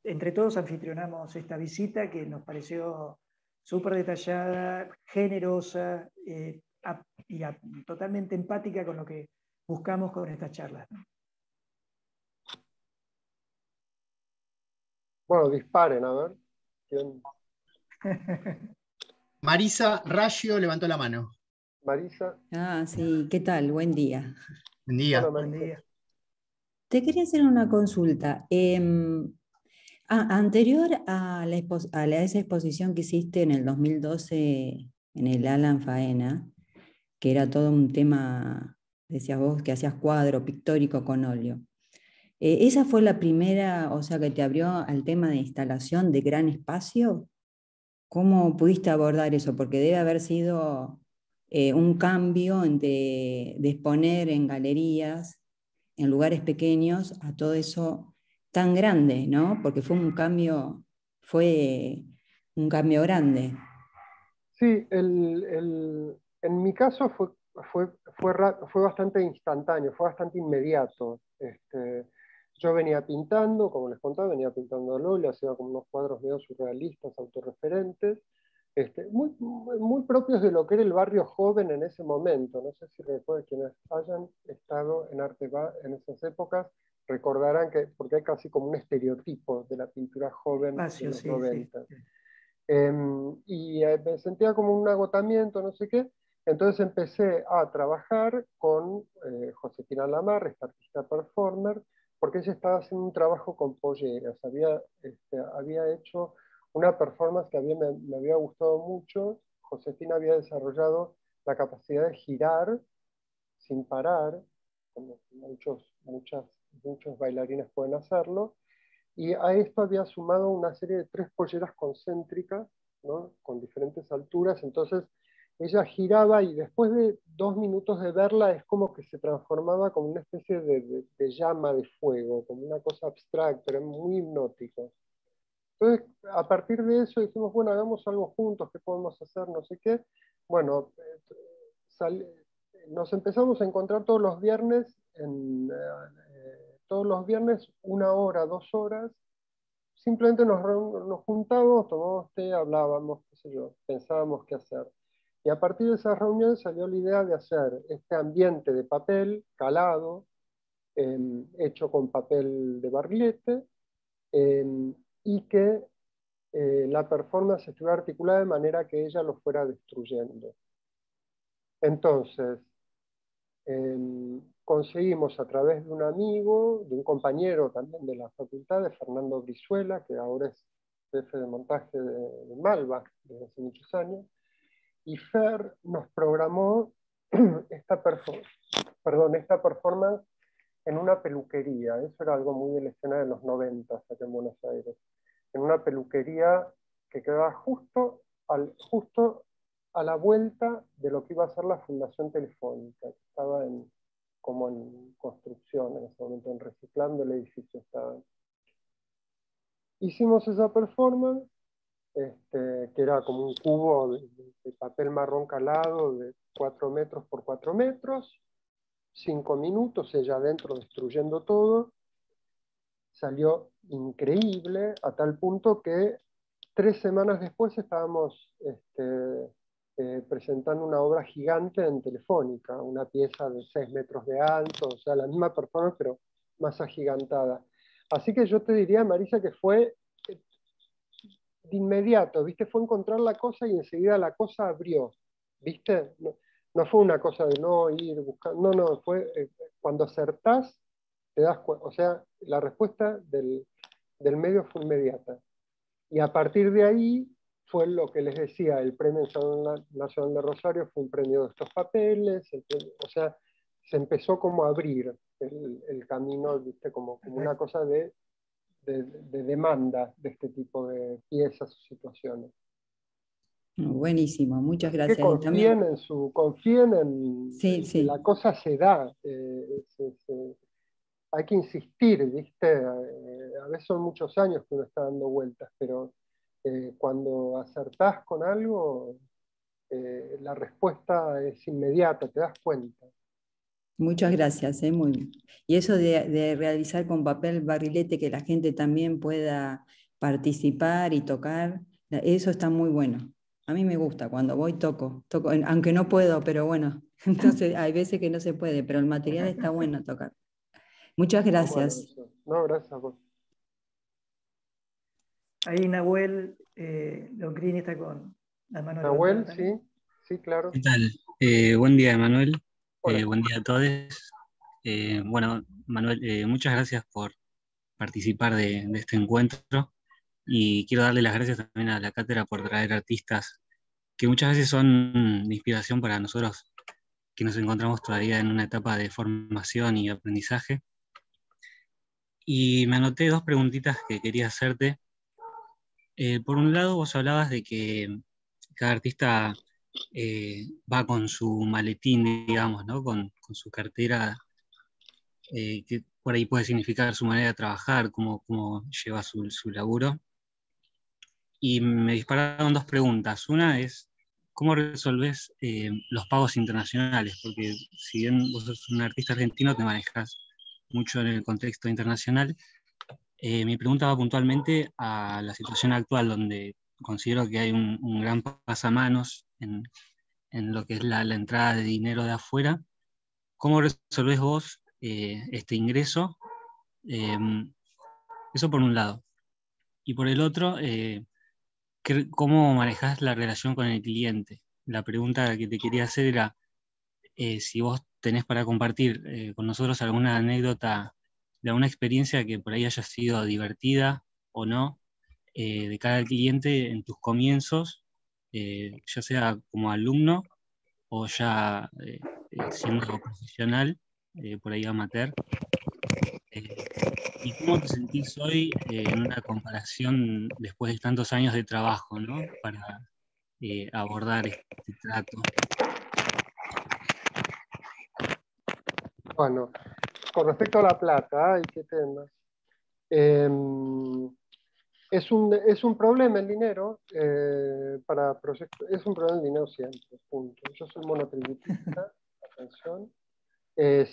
entre todos anfitrionamos esta visita que nos pareció súper detallada, generosa y totalmente empática con lo que buscamos con estas charlas, ¿no? Bueno, disparen, a ver. ¿Quién? Marisa Raggio levantó la mano. Marisa. Sí, ¿qué tal? Buen día. Buen día. Hola, Buen día. Te quería hacer una consulta. Anterior a esa exposición que hiciste en el 2012 en el Alan Faena, que era todo un tema, decías vos, que hacías cuadro pictórico con óleo. ¿Esa fue la primera, o sea, que te abrió al tema de instalación de gran espacio? ¿Cómo pudiste abordar eso? Porque debe haber sido un cambio de exponer en galerías, en lugares pequeños, a todo eso tan grande, ¿no? Porque fue un cambio fue un cambio grande. Sí, en mi caso fue bastante instantáneo, fue bastante inmediato. Yo venía pintando, como les contaba, venía pintando al óleo, hacía como unos cuadros medio surrealistas, autorreferentes, muy propios de lo que era el barrio joven en ese momento. No sé si recuerdan, quienes hayan estado en Arteba en esas épocas, recordarán que, porque hay casi como un estereotipo de la pintura joven de los Sí, 90. sí. Me sentía como un agotamiento, no sé qué. Entonces empecé a trabajar con Josefina Lamar, esta artista performer, porque ella estaba haciendo un trabajo con polleras. Había hecho una performance que me había gustado mucho. Josefina había desarrollado la capacidad de girar sin parar, como muchos bailarines pueden hacerlo. Y a esto había sumado una serie de 3 polleras concéntricas, ¿no? Con diferentes alturas. Entonces ella giraba y después de 2 minutos de verla es como que se transformaba como una especie de llama de fuego, como una cosa abstracta, era muy hipnótico. Entonces, a partir de eso dijimos, bueno, hagamos algo juntos, ¿qué podemos hacer? No sé qué. Bueno, nos empezamos a encontrar todos los viernes, todos los viernes 1 hora, 2 horas. Simplemente nos juntábamos, tomábamos té, hablábamos, qué sé yo, pensábamos qué hacer. Y a partir de esa reunión salió la idea de hacer este ambiente de papel calado, hecho con papel de barrilete, y que la performance estuviera articulada de manera que ella lo fuera destruyendo. Entonces, conseguimos a través de un amigo, de un compañero también de la facultad, de Fernando Brizuela, que ahora es jefe de montaje de Malva desde hace muchos años, y Fer nos programó esta performance en una peluquería. Eso era algo muy de la escena de los 90 acá en Buenos Aires. En una peluquería que quedaba justo a la vuelta de lo que iba a ser la Fundación Telefónica, que estaba como en construcción en ese momento, en reciclando el edificio. Hicimos esa performance, que era como un cubo de papel marrón calado de 4 metros por 4 metros, 5 minutos, ella adentro destruyendo todo. Salió increíble, a tal punto que 3 semanas después estábamos presentando una obra gigante en Telefónica, una pieza de 6 metros de alto, o sea, la misma performance, pero más agigantada. Así que yo te diría, Marisa, que fue de inmediato, ¿viste? Fue encontrar la cosa y enseguida la cosa abrió, ¿viste? No fue una cosa de no ir buscando, no, fue cuando acertás, te das cuenta, o sea, la respuesta del medio fue inmediata. Y a partir de ahí fue lo que les decía, el Premio Nacional de Rosario fue un premio de estos papeles, o sea, se empezó como a abrir el camino, ¿viste? Como una cosa de demanda de este tipo de piezas o situaciones. Buenísimo, muchas Así gracias. que confíen en Sí, que la cosa se da. Hay que insistir, ¿viste? A veces son muchos años que uno está dando vueltas, pero cuando acertás con algo, la respuesta es inmediata, te das cuenta. Muchas gracias, muy bien. Y eso de realizar con papel barrilete, que la gente también pueda participar y tocar, eso está muy bueno. A mí me gusta, cuando voy toco, aunque no puedo, pero bueno, entonces hay veces que no se puede, pero el material está bueno tocar. Muchas gracias. No, gracias a vos. Ahí Nahuel Longrini está con la mano Nahuel, levantada. sí, claro. ¿Qué tal? Buen día, Manuel. Buen día a todos. Bueno, Manuel, muchas gracias por participar de este encuentro y quiero darle las gracias también a la cátedra por traer artistas que muchas veces son de inspiración para nosotros que nos encontramos todavía en una etapa de formación y aprendizaje. Y me anoté 2 preguntitas que quería hacerte. Por un lado, vos hablabas de que cada artista va con su maletín, digamos, ¿no? Con su cartera, que por ahí puede significar su manera de trabajar, cómo lleva su laburo. y me dispararon dos preguntas. Una es, ¿cómo resolvés los pagos internacionales? Porque si bien vos sos un artista argentino, te manejas mucho en el contexto internacional. Mi pregunta va puntualmente a la situación actual, donde considero que hay un gran pasamanos en lo que es la entrada de dinero de afuera. ¿Cómo resolvés vos este ingreso? Eso por un lado. Y por el otro, ¿cómo manejás la relación con el cliente? La pregunta que te quería hacer era si vos tenés para compartir con nosotros alguna anécdota de alguna experiencia que por ahí haya sido divertida o no, de cara al cliente en tus comienzos, ya sea como alumno o ya siendo profesional, por ahí amateur. ¿Y cómo te sentís hoy en una comparación después de tantos años de trabajo, ¿no? Para abordar este trato? Bueno, con respecto a la plata, ¿y qué temas? Es un problema el dinero para proyectos, es un problema el dinero siempre, punto. Yo soy monotributista, atención,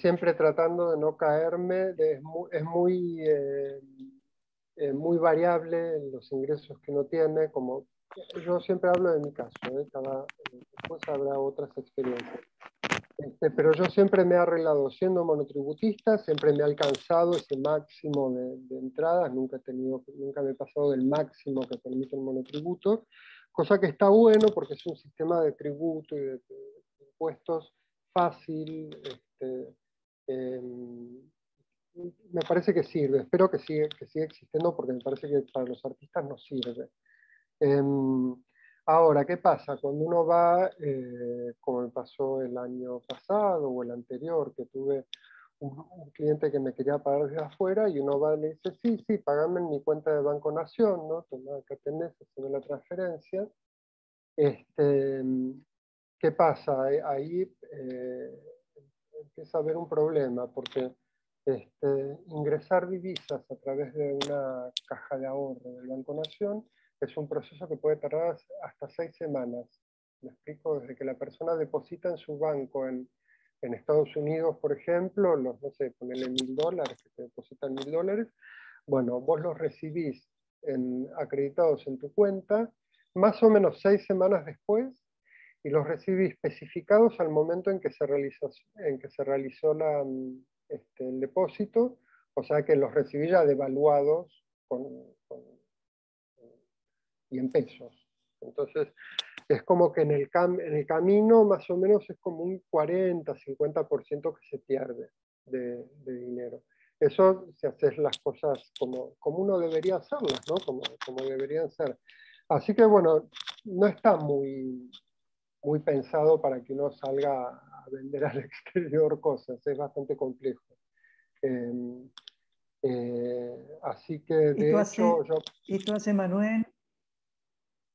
siempre tratando de no caerme, muy variable en los ingresos que uno tiene, como yo siempre hablo de mi caso, después habrá otras experiencias. Pero yo siempre me he arreglado siendo monotributista, siempre me ha alcanzado ese máximo de entradas, nunca me he pasado del máximo que permite el monotributo, cosa que está bueno porque es un sistema de tributo y de impuestos fácil, me parece que sirve, espero que siga existiendo porque me parece que para los artistas nos sirve. Ahora, ¿qué pasa? Cuando uno va, como me pasó el año pasado o el anterior, que tuve un cliente que me quería pagar desde afuera y uno va y le dice, sí, pagame en mi cuenta de Banco Nación, ¿no? Toma, acá tenés, haciendo la transferencia. ¿Qué pasa? Ahí empieza a haber un problema, porque ingresar divisas a través de una caja de ahorro del Banco Nación es un proceso que puede tardar hasta 6 semanas. Me explico, desde que la persona deposita en su banco en Estados Unidos, por ejemplo, no sé, ponele $1.000, que te depositan $1.000, bueno, vos los recibís acreditados en tu cuenta, más o menos 6 semanas después, y los recibí especificados al momento en que se realizó el depósito, o sea que los recibí ya devaluados y en pesos. Entonces, es como que en el camino más o menos es como un 40-50% que se pierde de dinero. Eso si haces las cosas como uno debería hacerlas, ¿no? Como deberían ser. Así que bueno, no está muy pensado para que uno salga a vender al exterior cosas, es bastante complejo. Así que de hecho esto hace Manuel,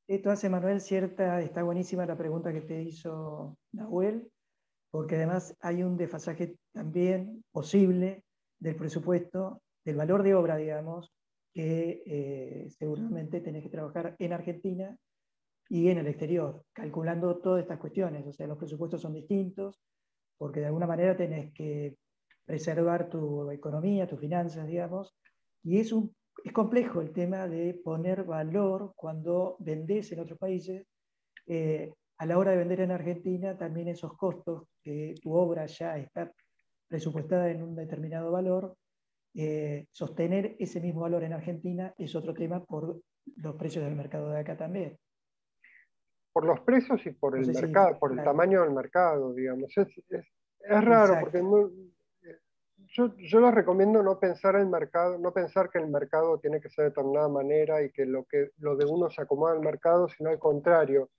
está buenísima la pregunta que te hizo Nahuel, porque además hay un desfasaje también posible del presupuesto, del valor de obra, digamos, que seguramente tenés que trabajar en Argentina y en el exterior, calculando todas estas cuestiones. O sea, los presupuestos son distintos, porque de alguna manera tenés que preservar tu economía, tus finanzas, digamos, y es complejo el tema de poner valor cuando vendés en otros países. A la hora de vender en Argentina, también esos costos, que tu obra ya está presupuestada en un determinado valor, sostener ese mismo valor en Argentina es otro tema por los precios del mercado de acá también. Por los precios y por el mercado, por el tamaño del mercado, digamos. Es raro. Exacto. Porque yo les recomiendo no pensar que el mercado tiene que ser de determinada manera y que lo de uno se acomoda al mercado, sino al contrario,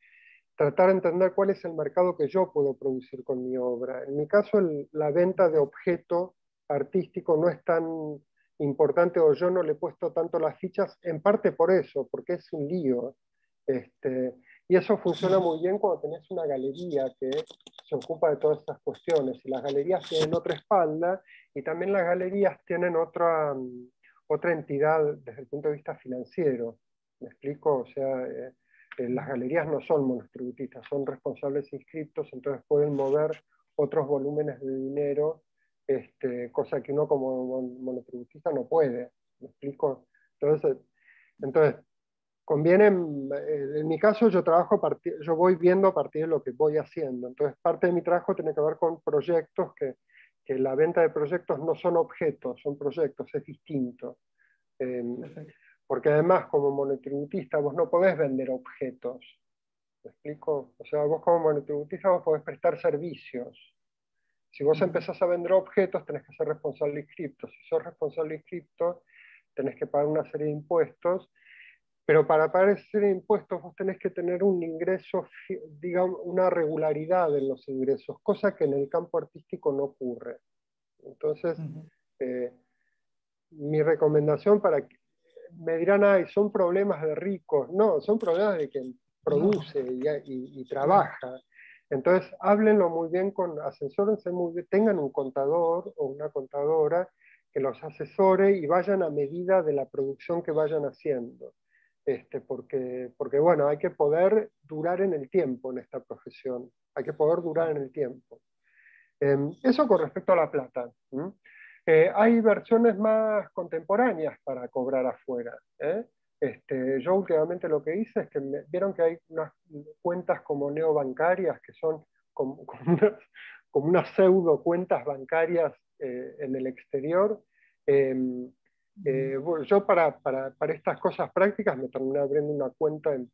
tratar de entender cuál es el mercado que yo puedo producir con mi obra. En mi caso, la venta de objeto artístico no es tan importante, o yo no le he puesto tanto las fichas, en parte por eso, porque es un lío. Y eso funciona muy bien cuando tenés una galería que se ocupa de todas estas cuestiones. Y las galerías tienen otra espalda, y también las galerías tienen otra entidad desde el punto de vista financiero. ¿Me explico? O sea, las galerías no son monotributistas, son responsables inscriptos, entonces pueden mover otros volúmenes de dinero, cosa que uno como monotributista no puede. ¿Me explico? Entonces conviene, en mi caso yo trabajo yo voy viendo a partir de lo que voy haciendo. Entonces parte de mi trabajo tiene que ver con proyectos que la venta de proyectos no son objetos, son proyectos, es distinto. Porque además como monotributista vos no podés vender objetos. ¿Me explico? O sea, vos como monotributista vos podés prestar servicios. Si vos empezás a vender objetos, tenés que ser responsable inscripto. Si sos responsable inscripto, tenés que pagar una serie de impuestos, pero para pagar esa serie de impuestos vos tenés que tener un ingreso, digamos, una regularidad en los ingresos, cosa que en el campo artístico no ocurre. Entonces, mi recomendación para que me dirán, ay, son problemas de ricos. No, son problemas de quien produce y trabaja. Entonces, háblenlo muy bien, asesórense muy bien, tengan un contador o una contadora que los asesore y vayan a medida de la producción que vayan haciendo. Porque bueno, hay que poder durar en el tiempo en esta profesión. Hay que poder durar en el tiempo. Eso con respecto a la plata. Hay versiones más contemporáneas para cobrar afuera. Yo últimamente lo que hice es que vieron que hay unas cuentas como neobancarias que son como unas pseudo cuentas bancarias en el exterior. Bueno, yo para estas cosas prácticas me terminé abriendo una cuenta en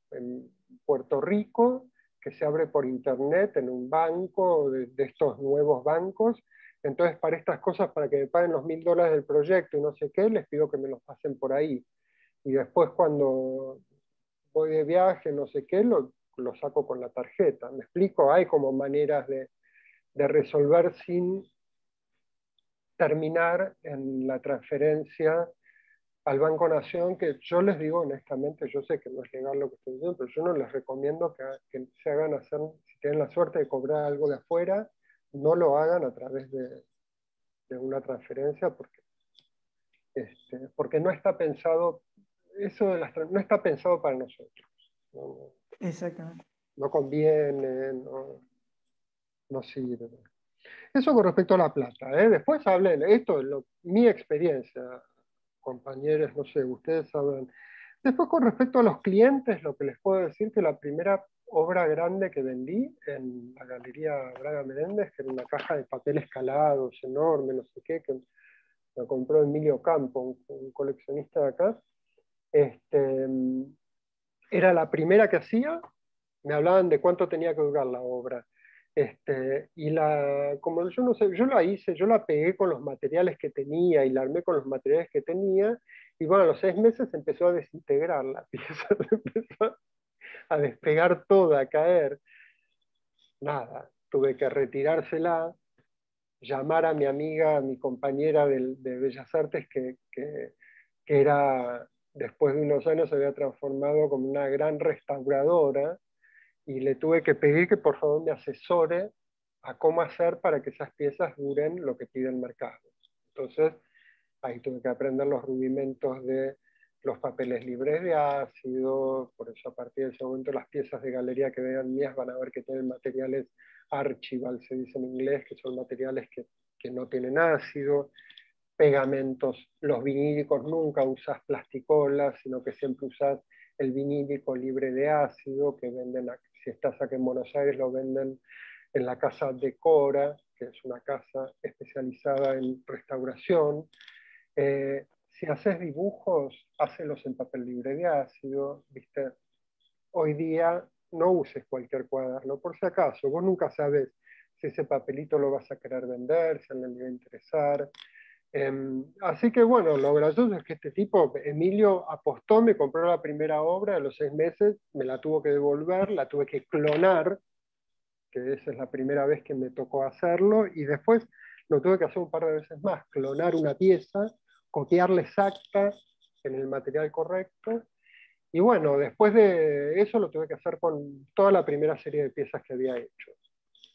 Puerto Rico que se abre por internet en un banco de estos nuevos bancos. Entonces, para estas cosas, para que me paguen los $1000 del proyecto y no sé qué, les pido que me los pasen por ahí. Y después cuando voy de viaje, no sé qué, lo saco con la tarjeta. ¿Me explico? Hay como maneras de resolver sin terminar en la transferencia al Banco Nación, que yo les digo honestamente, yo sé que no es legal lo que estoy diciendo, pero yo no les recomiendo que se hagan hacer, si tienen la suerte de cobrar algo de afuera, no lo hagan a través de una transferencia, porque no está pensado, no está pensado para nosotros. Exactamente. No conviene, no sirve. Eso con respecto a la plata. Después hablen, esto es mi experiencia, compañeros, no sé, ustedes saben. Después con respecto a los clientes, lo que les puedo decir que la primera obra grande que vendí en la Galería Braga Menéndez, que era una caja de papel escalados enorme, no sé qué, que la compró Emilio Campo, un coleccionista de acá, era la primera que hacía, me hablaban de cuánto tenía que durar la obra. Como yo no sé, yo la hice, yo la pegué con los materiales que tenía y la armé con los materiales que tenía, y bueno, a los 6 meses empezó a desintegrar la pieza, empezó a despegar toda, a caer. Nada, tuve que retirársela, llamar a mi amiga, a mi compañera de Bellas Artes, que era, después de unos años se había transformado como una gran restauradora, y le tuve que pedir que por favor me asesore a cómo hacer para que esas piezas duren lo que pide el mercado. Entonces, ahí tuve que aprender los rudimentos de los papeles libres de ácido, por eso a partir de ese momento las piezas de galería que vean mías van a ver que tienen materiales archival, se dice en inglés, que son materiales que no tienen ácido, pegamentos, los vinílicos nunca usas plasticolas, sino que siempre usas el vinílico libre de ácido, que venden, si estás aquí en Buenos Aires, lo venden en la casa Decora, que es una casa especializada en restauración. Si haces dibujos, hácelos en papel libre de ácido, ¿viste? Hoy día no uses cualquier cuaderno, por si acaso, vos nunca sabes si ese papelito lo vas a querer vender, si a alguien le va a interesar. Así que bueno, lo gracioso es que este tipo, Emilio, apostó, me compró la primera obra, a los 6 meses me la tuvo que devolver, la tuve que clonar, que esa es la primera vez que me tocó hacerlo, y después lo tuve que hacer un par de veces más, clonar una pieza, copiarla exacta en el material correcto, y bueno, después de eso lo tuve que hacer con toda la primera serie de piezas que había hecho.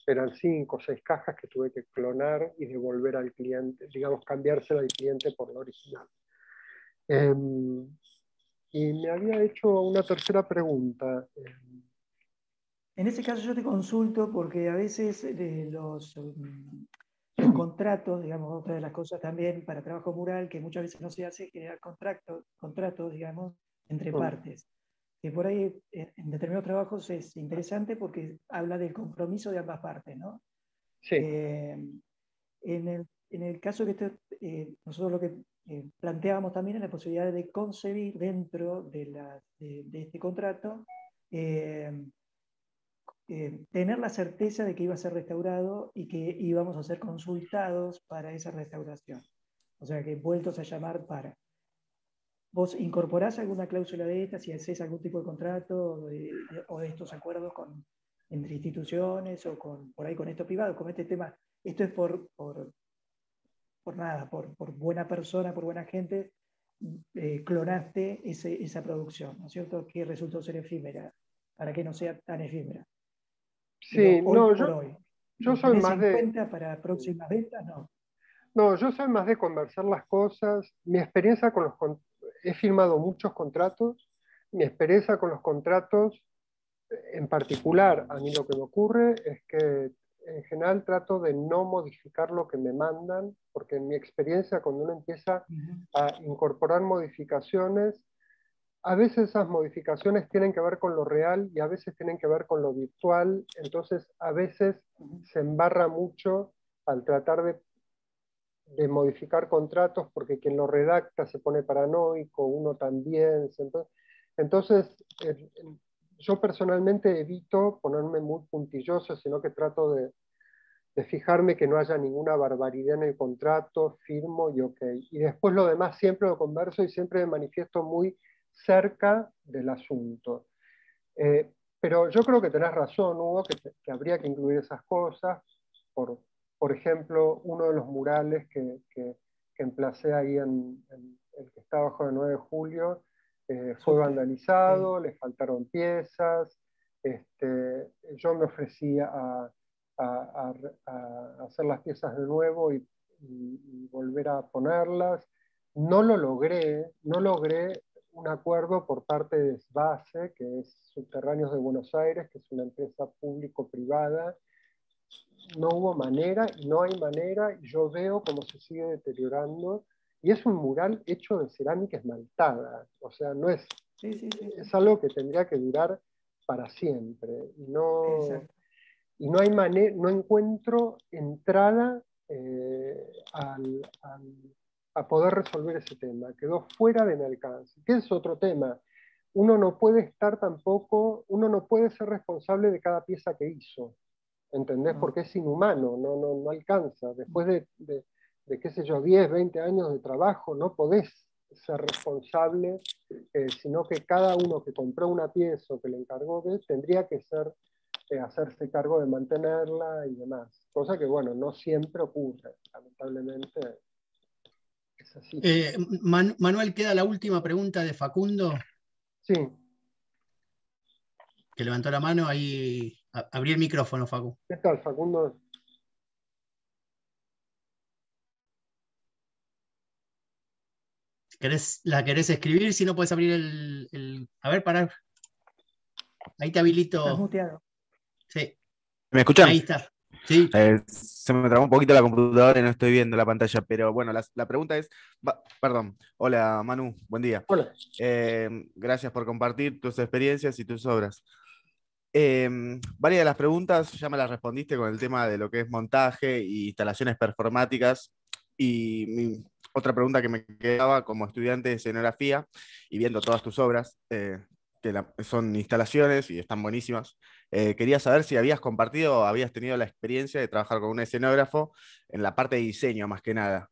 Eran 5 o 6 cajas que tuve que clonar y devolver al cliente, digamos, cambiársela al cliente por la original. Y me había hecho una tercera pregunta. En ese caso yo te consulto porque a veces los contratos, digamos, otra de las cosas también para trabajo mural que muchas veces no se hace, es generar contratos, digamos, entre partes. Que por ahí en determinados trabajos es interesante porque habla del compromiso de ambas partes, ¿no? Sí. En el caso que nosotros lo que planteábamos también es la posibilidad de concebir dentro de este contrato tener la certeza de que iba a ser restaurado y que íbamos a ser consultados para esa restauración. O sea, que vueltos a llamar para. ¿Vos incorporás alguna cláusula de estas si haces algún tipo de contrato o de estos acuerdos entre instituciones o por ahí con estos privados, con este tema? Esto es por nada, por buena persona, por buena gente, clonaste esa producción, ¿no es cierto? Que resultó ser efímera, para que no sea tan efímera. Sí, digo, hoy no, por hoy. yo soy más en de... cuenta para próximas ventas? No. No, yo soy más de conversar las cosas. Mi experiencia con he firmado muchos contratos. Mi experiencia con los contratos, en particular, a mí lo que me ocurre es que en general trato de no modificar lo que me mandan, porque en mi experiencia cuando uno empieza a incorporar modificaciones, a veces esas modificaciones tienen que ver con lo real y a veces tienen que ver con lo virtual, entonces a veces se embarra mucho al tratar de modificar contratos porque quien lo redacta se pone paranoico, uno también. Entonces yo personalmente evito ponerme muy puntilloso, sino que trato de fijarme que no haya ninguna barbaridad en el contrato, firmo y ok. Y después lo demás siempre lo converso y siempre me manifiesto muy cerca del asunto. Pero yo creo que tenés razón, Hugo, que habría que incluir esas cosas. Por ejemplo, uno de los murales que emplacé ahí en el que está bajo el 9 de julio, fue vandalizado, le faltaron piezas. Yo me ofrecí a hacer las piezas de nuevo y volver a ponerlas. No lo logré, no logré un acuerdo por parte de SBASE, que es Subterráneos de Buenos Aires, que es una empresa público-privada. No hubo manera y no hay manera, y yo veo cómo se sigue deteriorando, y es un mural hecho de cerámica esmaltada, o sea, no es, es algo que tendría que durar para siempre, y no hay manera, no encuentro entrada a poder resolver ese tema, quedó fuera de mi alcance, que es otro tema. Uno no puede estar tampoco, uno no puede ser responsable de cada pieza que hizo, ¿entendés? Porque es inhumano, no alcanza. Después de qué sé yo, 10, 20 años de trabajo, no podés ser responsable, sino que cada uno que compró una pieza o que le encargó tendría que hacerse cargo de mantenerla y demás. Cosa que, bueno, no siempre ocurre, lamentablemente es así. Manuel, queda la última pregunta de Facundo. Sí. Que levantó la mano, ahí abrí el micrófono, Facu. ¿Qué tal, Facundo? ¿La querés escribir? Si no, puedes abrir A ver, pará. Ahí te habilito. Estás muteado. Sí. ¿Me escuchan? Ahí está. Sí. Se me trabó un poquito la computadora y no estoy viendo la pantalla, pero bueno, la pregunta es, perdón, hola Manu, buen día. Hola. Gracias por compartir tus experiencias y tus obras. Varias de las preguntas ya me las respondiste con el tema de lo que es montaje e instalaciones performáticas, y otra pregunta que me quedaba como estudiante de escenografía y viendo todas tus obras, que son instalaciones y están buenísimas. Quería saber si habías compartido o habías tenido la experiencia de trabajar con un escenógrafo en la parte de diseño más que nada.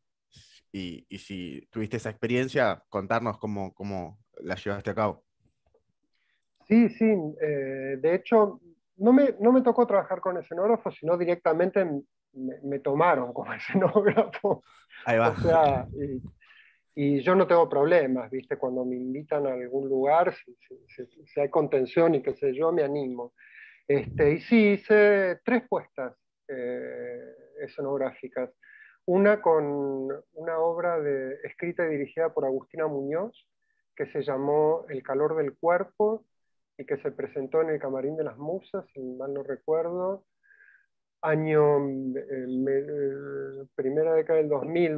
Y si tuviste esa experiencia, contarnos cómo la llevaste a cabo. Sí, sí. De hecho, no me tocó trabajar con escenógrafo, sino directamente me tomaron como escenógrafo. Ahí va. O sea, y yo no tengo problemas, ¿viste? Cuando me invitan a algún lugar, si hay contención y qué sé yo, me animo. Y sí, hice 3 puestas escenográficas. Una con una obra escrita y dirigida por Agustina Muñoz, que se llamó El calor del cuerpo y que se presentó en el Camarín de las Musas, si mal no recuerdo, año, primera década del 2000,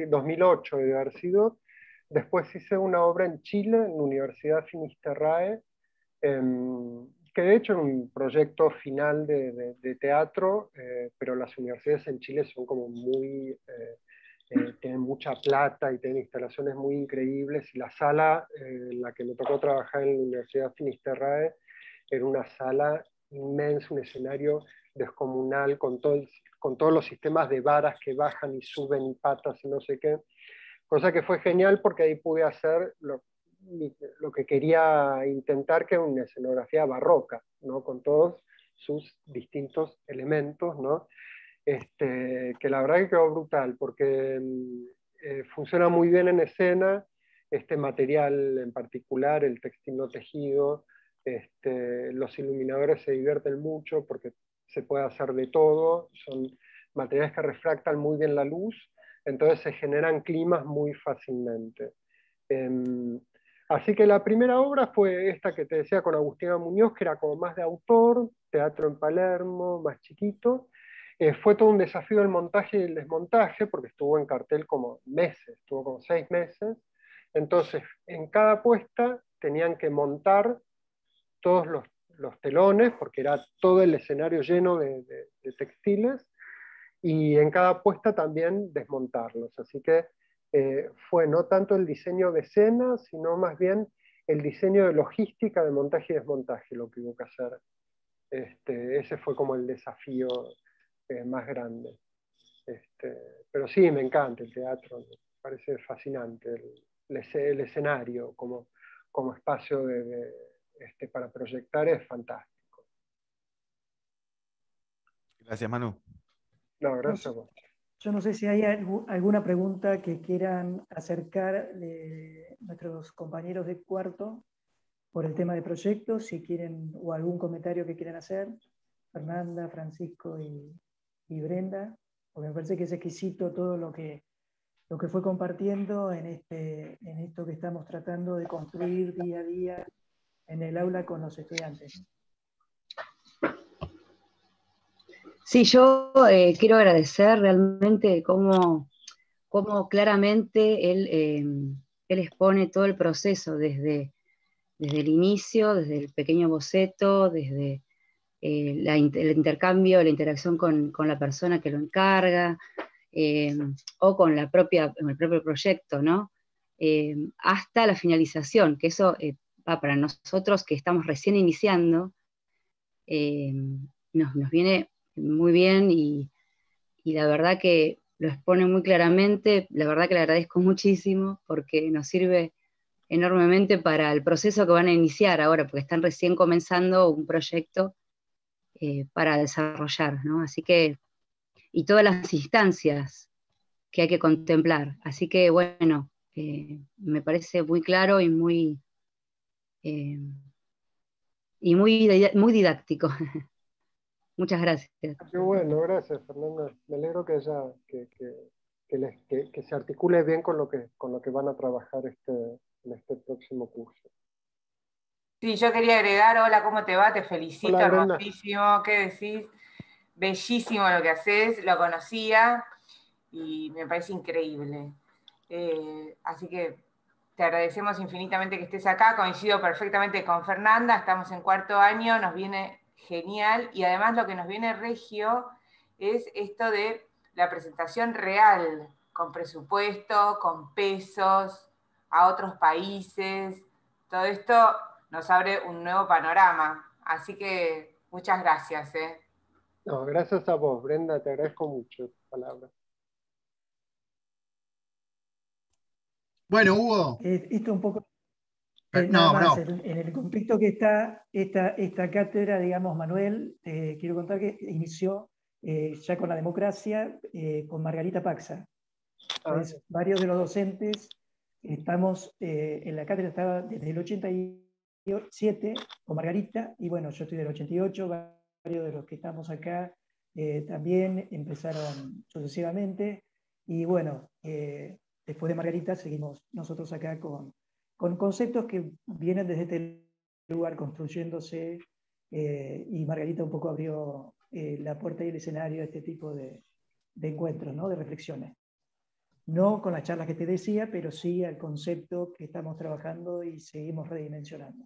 2008 debe haber sido. Después hice una obra en Chile, en la Universidad Finisterrae, que de hecho era un proyecto final de teatro, pero las universidades en Chile son como muy, tienen mucha plata y tienen instalaciones muy increíbles, y la sala en la que me tocó trabajar en la Universidad Finisterrae era una sala inmensa, un escenario descomunal, con todos los sistemas de varas que bajan y suben y patas y no sé qué, cosa que fue genial porque ahí pude hacer lo que quería intentar, que es una escenografía barroca, ¿no? Con todos sus distintos elementos, ¿no? Que la verdad que quedó brutal, porque funciona muy bien en escena, este material en particular, el textil no tejido, los iluminadores se divierten mucho porque se puede hacer de todo, son materiales que refractan muy bien la luz, entonces se generan climas muy fácilmente. Así que la primera obra fue esta que te decía con Agustina Muñoz, que era como más de autor, teatro en Palermo, más chiquito. Fue todo un desafío el montaje y el desmontaje, porque estuvo en cartel como meses, estuvo como 6 meses. Entonces, en cada puesta tenían que montar todos los telones, porque era todo el escenario lleno de textiles, y en cada puesta también desmontarlos. Así que fue no tanto el diseño de escena, sino más bien el diseño de logística de montaje y desmontaje lo que hubo que hacer. Ese fue como el desafío más grande. Pero sí, me encanta el teatro, me parece fascinante el escenario como espacio para proyectar, es fantástico. Gracias, Manu. No, gracias a vos. Yo no sé si hay alguna pregunta que quieran acercar nuestros compañeros de cuarto por el tema de proyectos, si quieren, o algún comentario que quieran hacer, Fernanda, Francisco y Brenda, porque me parece que es exquisito todo lo que fue compartiendo en esto que estamos tratando de construir día a día en el aula con los estudiantes. Sí, yo quiero agradecer realmente cómo claramente él expone todo el proceso desde el inicio, desde el pequeño boceto, desde el intercambio, la interacción con la persona que lo encarga, o con el propio proyecto, ¿no? Hasta la finalización, que eso va para nosotros que estamos recién iniciando, nos viene muy bien, y la verdad que lo expone muy claramente. La verdad que le agradezco muchísimo porque nos sirve enormemente para el proceso que van a iniciar ahora, porque están recién comenzando un proyecto para desarrollar, ¿no? Así que, y todas las instancias que hay que contemplar. Así que bueno, me parece muy claro y muy muy didáctico. Muchas gracias. Qué bueno, gracias, Fernanda. Me alegro que se articule bien con lo que van a trabajar en este próximo curso. Sí, yo quería agregar, hola, ¿cómo te va? Te felicito, hola, hermosísimo, ¿qué decís? Bellísimo lo que haces, lo conocía y me parece increíble. Así que te agradecemos infinitamente que estés acá, coincido perfectamente con Fernanda, estamos en 4º año, nos viene genial, y además lo que nos viene regio es esto de la presentación real, con presupuesto, con pesos, a otros países. Todo esto nos abre un nuevo panorama, así que muchas gracias. No, gracias a vos, Brenda, te agradezco mucho tus palabras. Bueno, Hugo. Esto un poco... No, más, no. en el contexto que está esta cátedra, digamos, Manuel, quiero contar que inició ya con la democracia, con Margarita Paxa. Entonces, varios de los docentes estamos en la cátedra, estaba desde el 87 con Margarita, y bueno, yo estoy del 88, varios de los que estamos acá también empezaron sucesivamente, y bueno, después de Margarita seguimos nosotros acá con con conceptos que vienen desde este lugar construyéndose, y Margarita un poco abrió la puerta y el escenario a este tipo de encuentros, ¿no? De reflexiones. No con las charlas que te decía, pero sí al concepto que estamos trabajando y seguimos redimensionando.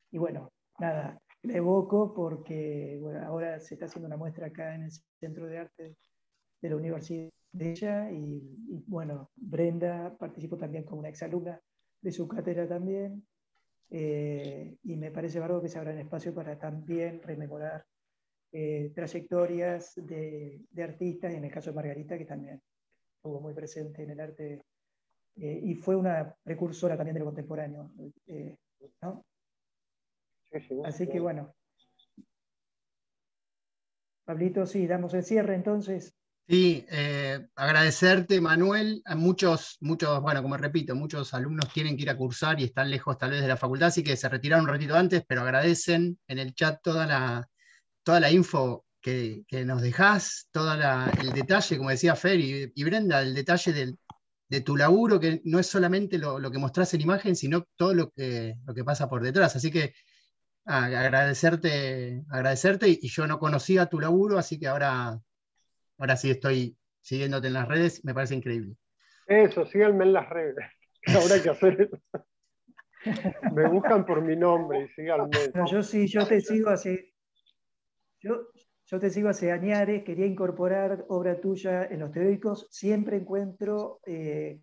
Y bueno, nada, la evoco porque bueno, ahora se está haciendo una muestra acá en el Centro de Arte de la Universidad de ella, y bueno, Brenda participó también como una exalumna de su cátedra también, y me parece bárbaro que se abra espacio para también rememorar trayectorias de artistas, y en el caso de Margarita, que también estuvo muy presente en el arte, y fue una precursora también de lo contemporáneo, ¿no? Así que bueno. Pablito, sí, damos el cierre entonces. Sí, agradecerte, Manuel. A muchos, bueno, como repito, muchos alumnos tienen que ir a cursar y están lejos tal vez de la facultad, así que se retiraron un ratito antes, pero agradecen en el chat toda la info que nos dejás, el detalle, como decía Fer y Brenda, el detalle de tu laburo, que no es solamente lo que mostrás en imagen, sino todo lo que pasa por detrás. Así que agradecerte, y yo no conocía tu laburo, así que ahora sí estoy siguiéndote en las redes, me parece increíble. Eso, síganme en las redes. Ahora hay que hacer eso. Me buscan por mi nombre y síganme. No, yo te sigo hace. Yo te sigo hace años, quería incorporar obra tuya en los teóricos, siempre encuentro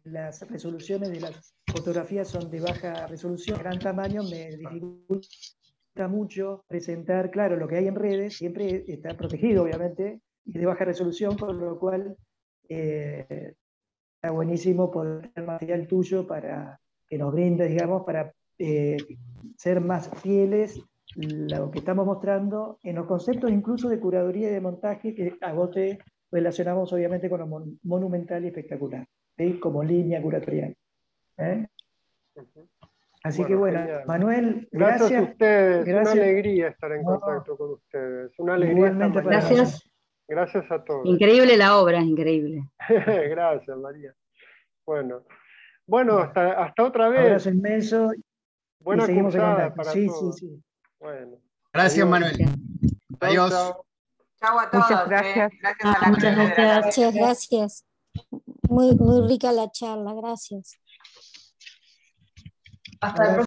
las resoluciones de las fotografías son de baja resolución, gran tamaño, me dificulta mucho presentar, claro, lo que hay en redes, siempre está protegido, obviamente, y de baja resolución, con lo cual está buenísimo poder tener material tuyo para que nos brindes, digamos, para ser más fieles lo que estamos mostrando en los conceptos incluso de curaduría y de montaje que a vos te relacionamos obviamente con lo monumental y espectacular, ¿sí? Como línea curatorial. Así que bueno, genial. Manuel, gracias a ustedes, gracias. Una alegría estar en contacto con ustedes, una alegría. Igualmente para gracias. Gracias a todos. Increíble la obra, increíble. Gracias, María. Bueno, hasta otra vez. Abrazo inmenso. Buena seguimos cursada para todos. Sí. Bueno. Gracias, adiós. Manuel. Adiós. Chao a todos. Muchas gracias. Gracias a la Muchas gracias. Muchas gracias. Muy rica la charla, gracias. Hasta